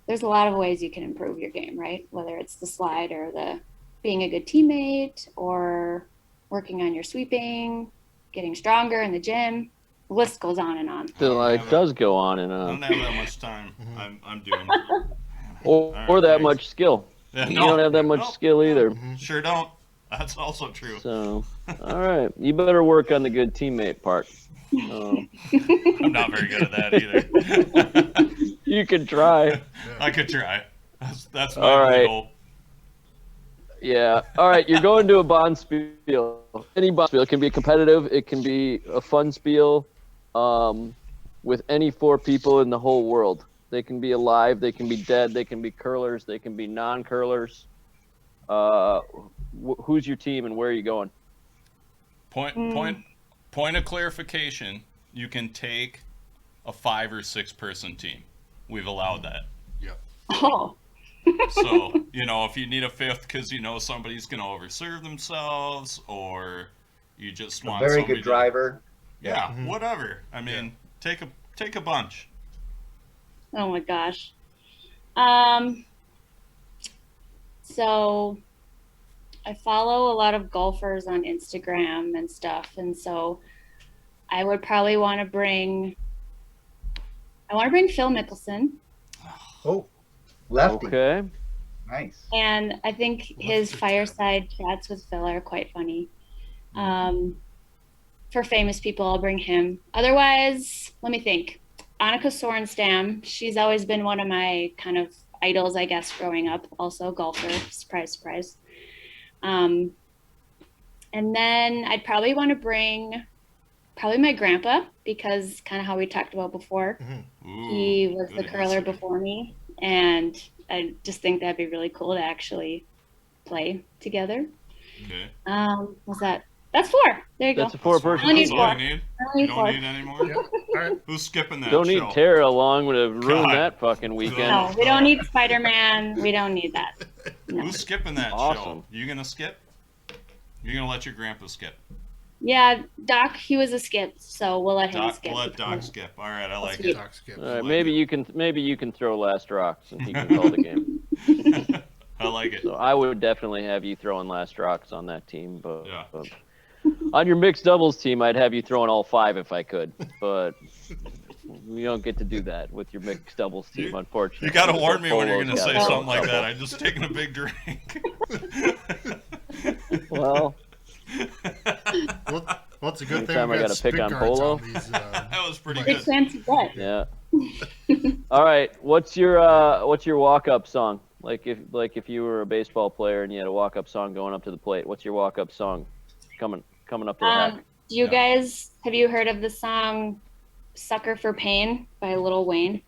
there's a lot of ways you can improve your game, right? Whether it's the slide or the being a good teammate or working on your sweeping, getting stronger in the gym. The list goes on and on. The life does go on and I don't on. have that much time. I'm doing. Or All right, that thanks. much skill. Yeah, You no, don't have that much no, skill either. Sure don't. That's also true. So, all right. You better work on the good teammate part. I'm not very good at that either. You can try. I could try. That's my All only right. hope. Yeah. All right. You're going to a bond spiel. Any bond spiel. It can be competitive. It can be a fun spiel with any 4 people in the whole world. They can be alive. They can be dead. They can be curlers. They can be non-curlers. Who's your team and where are you going? Point of clarification. You can take a 5 or 6 person team. We've allowed that. Yeah. Oh, So, if you need a 5th because somebody's going to overserve themselves or you just A want very somebody good driver. Yeah, whatever. I mean, take a bunch. oh my gosh. So I follow a lot of golfers on Instagram and stuff, and so I would probably want to bring. I want to bring Phil Mickelson, Oh, lefty. Okay. Nice. and I think his Lefty. fireside chats with Phil are quite funny. For famous people, I'll bring him. Otherwise, let me think. Annika Sorenstam, she's always been one of my kind of idols, I guess, growing up. Also, golfer. Surprise, surprise. And then I'd probably want to bring my grandpa because kind of how we talked about before. Ooh, He was good the curler answer. before me, and I just think that'd be really cool to actually play together. Okay. What's that? That's 4. There you That's go. a 4-person I need That's team. all four. you need? I You need don't 4. need any more? Yeah. All right. Who's skipping that Don't show? need Tara along to ruin God. that fucking weekend. No, we don't need Spider-Man. We don't need that. No. Who's skipping that Awesome. show? You gonna skip? You're gonna let your grandpa skip? Yeah, Doc, he was a skip, so we'll let him skip. Let Doc skip. All right, I like Sweet. it. Doc skip. All right, maybe you can throw last rocks and he can call the game. I like it. So I would definitely have you throwing last rocks on that team, but Yeah. on your mixed doubles team, I'd have you throwing all 5 if I could, but we don't get to do that with your mixed doubles team, unfortunately. You gotta warn me when you're Polo's gonna got say a something like couple. that. I'm just taking a big drink. Well, Well, it's a good thing Anytime we I got gotta pick spit on guards Polo. on these. That was pretty Big good. fancy bet. yeah. All right, what's your walk-up song? Like if you were a baseball player and you had a walk-up song going up to the plate, what's your walk-up song coming up to the hack? Do you guys have you heard of the song "Sucker for Pain" by Lil Wayne?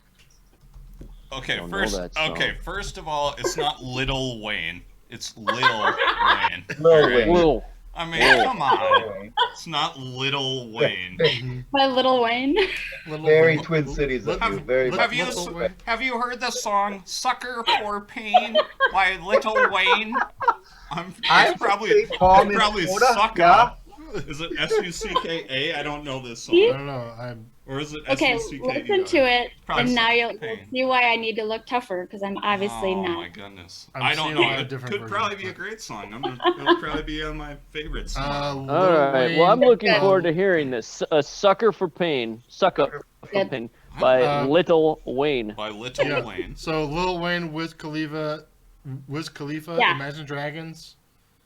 Okay, Don't know first. that song. Okay, first of all, it's not Little Wayne. It's Lil Wayne. Lil Wayne. Whoa. I mean, come on. It's not Little Wayne. By Lil Wayne. Very Twin Cities of you. Very Have you heard the song "Sucker for Pain" by Little Wayne? It's probably Call me probably Soda, Sucka. yeah. Is it Sucka? I don't know this I song. don't know. Or is it Okay, Sucka? listen to it, Probably and now Sucker you'll for Pain. see why I need to look tougher because I'm obviously Oh not. my goodness! I'm I don't seeing know. a lot of It different could probably versions, be a but- great song. It'll probably be on my favorite song. All right. Well, I'm looking Good. forward to hearing this. A Sucker for Pain. Sucker for Good. Pain by Little Wayne. By Little Yeah. Wayne. So Lil Wayne, Wiz Khalifa, Yeah. Imagine Dragons,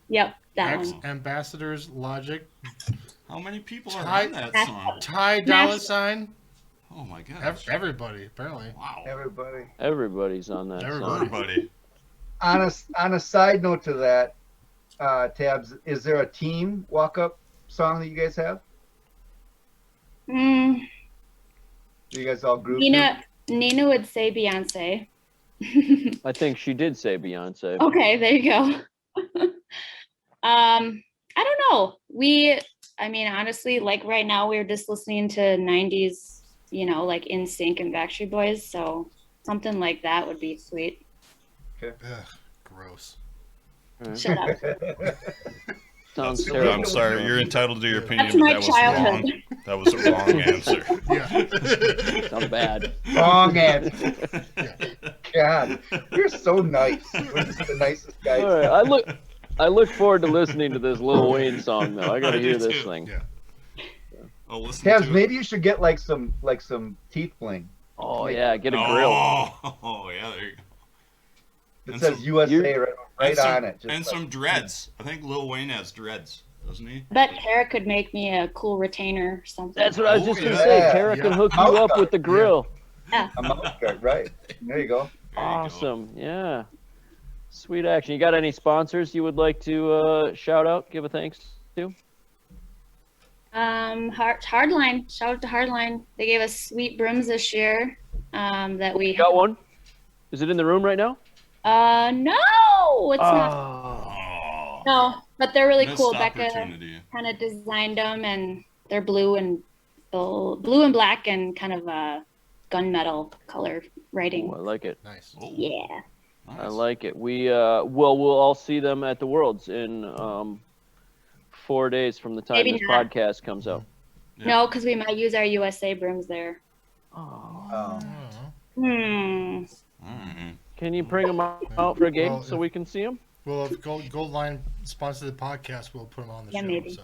Yep, that X one. Ambassadors, Logic, How many people are Ty- on that That's- song? Ty Dolla Sign, Oh my gosh! everybody apparently. Wow! Everybody. Everybody's on that Everybody. song. Everybody. On a side note to that, Tabs, is there a team walk-up song that you guys have? Mm, Do you guys all group? Nina would say Beyonce. I think she did say Beyonce. Okay, there you go. I don't know. I mean, honestly, like right now we're just listening to 90s, like In Sync and Backstreet Boys. So something like that would be sweet. Ugh, gross. Shut up. Sounds I'm terrible. sorry. You're entitled to your opinion, That's but my that was childhood. wrong. That was a wrong answer. Yeah. Sounds bad. Wrong answer. God, you're so nice. We're just the nicest guys. All right, I look forward to listening to this Lil Wayne song though. I got to I hear do this too. thing. Yeah. I'll listen Tabs, to maybe you should get like some teeth bling. Oh yeah, get a grill. Oh, yeah, there you go. It And says some- USA right and some, on it. Just and like- some dreads. I think Lil Wayne has dreads, doesn't he? I bet Tara could make me a cool retainer or something. That's what I was just gonna yeah. say. Tara Yeah. can hook you up with the grill. a mouth guard, right? There you go. There you go. Awesome. Yeah. Sweet action. You got any sponsors you would like to shout out, give a thanks to? Hardline. Shout out to Hardline. They gave us sweet brooms this year. That we Got one? Is it in the room right now? No, it's not. Oh, No, but they're really missed cool. Becca opportunity. kind of designed them, and they're blue and black and kind of a gunmetal color writing. Oh, I like it. Nice. Oh, Yeah. nice. I like it. We'll all see them at the Worlds in 4 days from the time Maybe this not. podcast comes out. Yeah. No, because we might use our USA brooms there. Oh. Oh. Hmm. Alright. Can you bring them out for a game Well, so we can see them? Well, if Gold Line sponsors the podcast, we'll put them on the Yeah, show. maybe. So.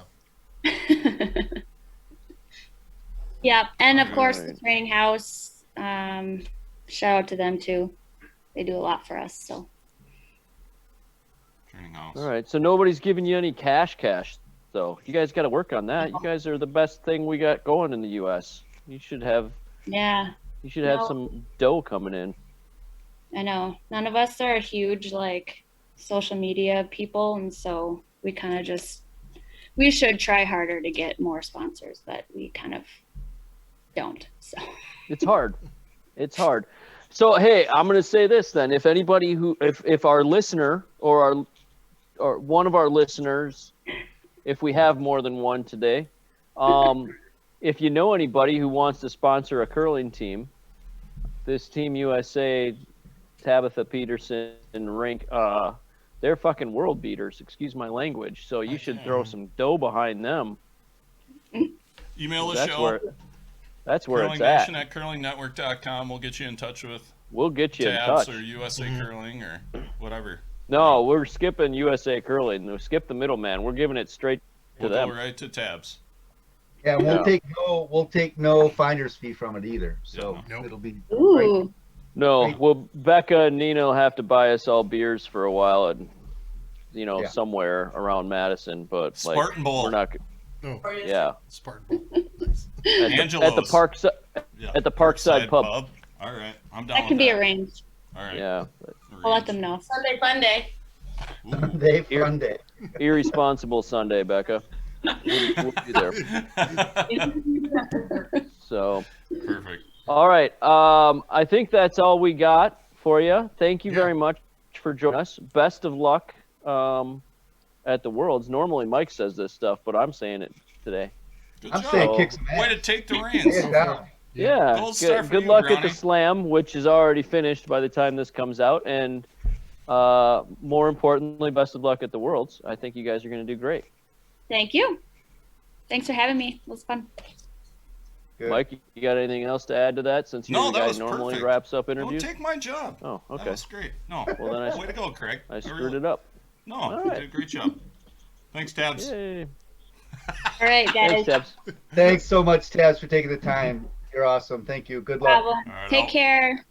Yeah, and of course the Alright. training house. Shout out to them too. They do a lot for us. So Training house. All right. So nobody's giving you any cash, though. You guys got to work on that. You guys are the best thing we got going in the U.S. You should have yeah, No. some dough coming in. I know. None of us are huge like social media people, and so we kind of we should try harder to get more sponsors, but we kind of don't. So It's hard. It's hard. So hey, I'm gonna say this then. If anybody if our listener or one of our listeners, if we have more than one today, if you know anybody who wants to sponsor a curling team, this Team USA, Tabatha Peterson and Rink, they're fucking world beaters. Excuse my language. So you should throw some dough behind them. Email the That's show. That's where it's at. CurlingNation at curlingnetwork.com. We'll get you in touch with We'll get you in Tabs touch. or USA Curling or whatever. No, we're skipping USA Curling. We'll skip the middleman. We're giving it straight to We'll them. go right to Tabs. Yeah, Yeah. we'll take no finder's fee from it either. So Yeah, nope. it'll be ooh, No, Right. well, Becca and Nina will have to buy us all beers for a while, and Yeah. somewhere around Madison. But like, Spartan Bowl. we're not. No, Yeah, Spartan Bowl. Nice. at the Angelo's. park. Yeah. At the Parkside Pub. All right, I'm down that with can be that. arranged. All right. Yeah, but I'll let them know. Sunday fun day. Ooh. Sunday fun day. irresponsible Sunday, Becca. We'll be there. So, Perfect. all right. I think that's all we got for you. Thank you Yeah. very much for joining us. Best of luck at the Worlds. Normally Mike says this stuff, but I'm saying it today. Good I'm job. saying kick some Way ass. to take the Go reins. Yeah. for it. down. Yeah, Gold star for good you, luck at Brownie. the Slam, which is already finished by the time this comes out, and more importantly, best of luck at the Worlds. I think you guys are going to do great. Thank you. Thanks for having me. It was fun. Good. Mike, you got anything else to add to that? Since you're No, the that guy was who normally perfect. wraps up Don't interviews. take my job. Oh, That okay. was great. No. Well, then I Way to go, Craig. screwed it up. No, All you right. did a great job. Thanks, Tabs. Yay. All right, Thanks, guys. Tabs. Thanks so much, Tabs, for taking the time. You're awesome. Thank you. Good luck. Problem. All right, Take care.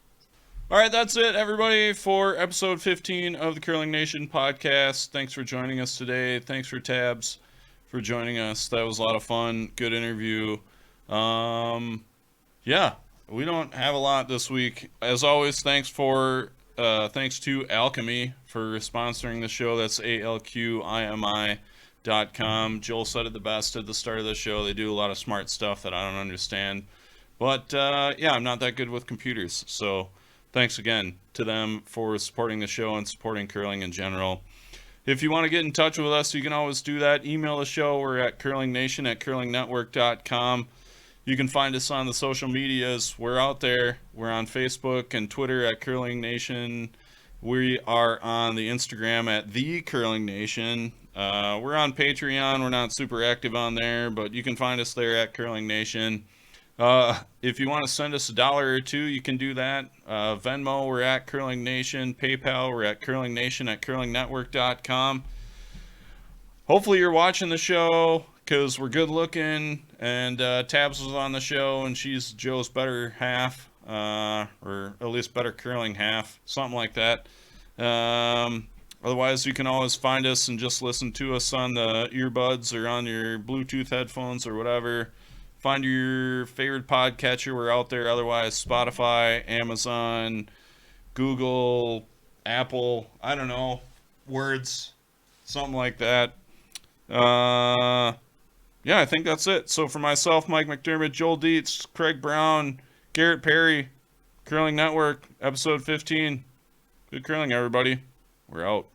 All right, that's it, everybody, for episode 15 of the Curling Nation podcast. Thanks for joining us today. Thanks for Tabs for joining us. That was a lot of fun. Good interview. Yeah, we don't have a lot this week. As always, thanks to Alchemy for sponsoring the show. That's ALQIMI.com. Joel said it the best at the start of the show. They do a lot of smart stuff that I don't understand. But, yeah, I'm not that good with computers. So thanks again to them for supporting the show and supporting curling in general. If you want to get in touch with us, you can always do that. Email the show. We're at CurlingNation@CurlingNetwork.com. You can find us on the social medias. We're out there. We're on Facebook and Twitter at Curling Nation. We are on the Instagram at The Curling Nation. We're on Patreon. We're not super active on there, but you can find us there at Curling Nation. If you want to send us $1 or $2, you can do that. Venmo, we're at Curling Nation. PayPal, we're at CurlingNation@CurlingNetwork.com. Hopefully you're watching the show because we're good looking, and Tabs was on the show, and she's Joe's better half, or at least better curling half, something like that. Otherwise, you can always find us and just listen to us on the earbuds or on your Bluetooth headphones or whatever. Find your favorite podcatcher. We're out there. Otherwise, Spotify, Amazon, Google, Apple, I don't know, Words, something like that. Yeah, I think that's it. So for myself, Mike McDermott, Joel Dietz, Craig Brown, Garrett Perry, Curling Network, episode 15. Good curling, everybody. We're out.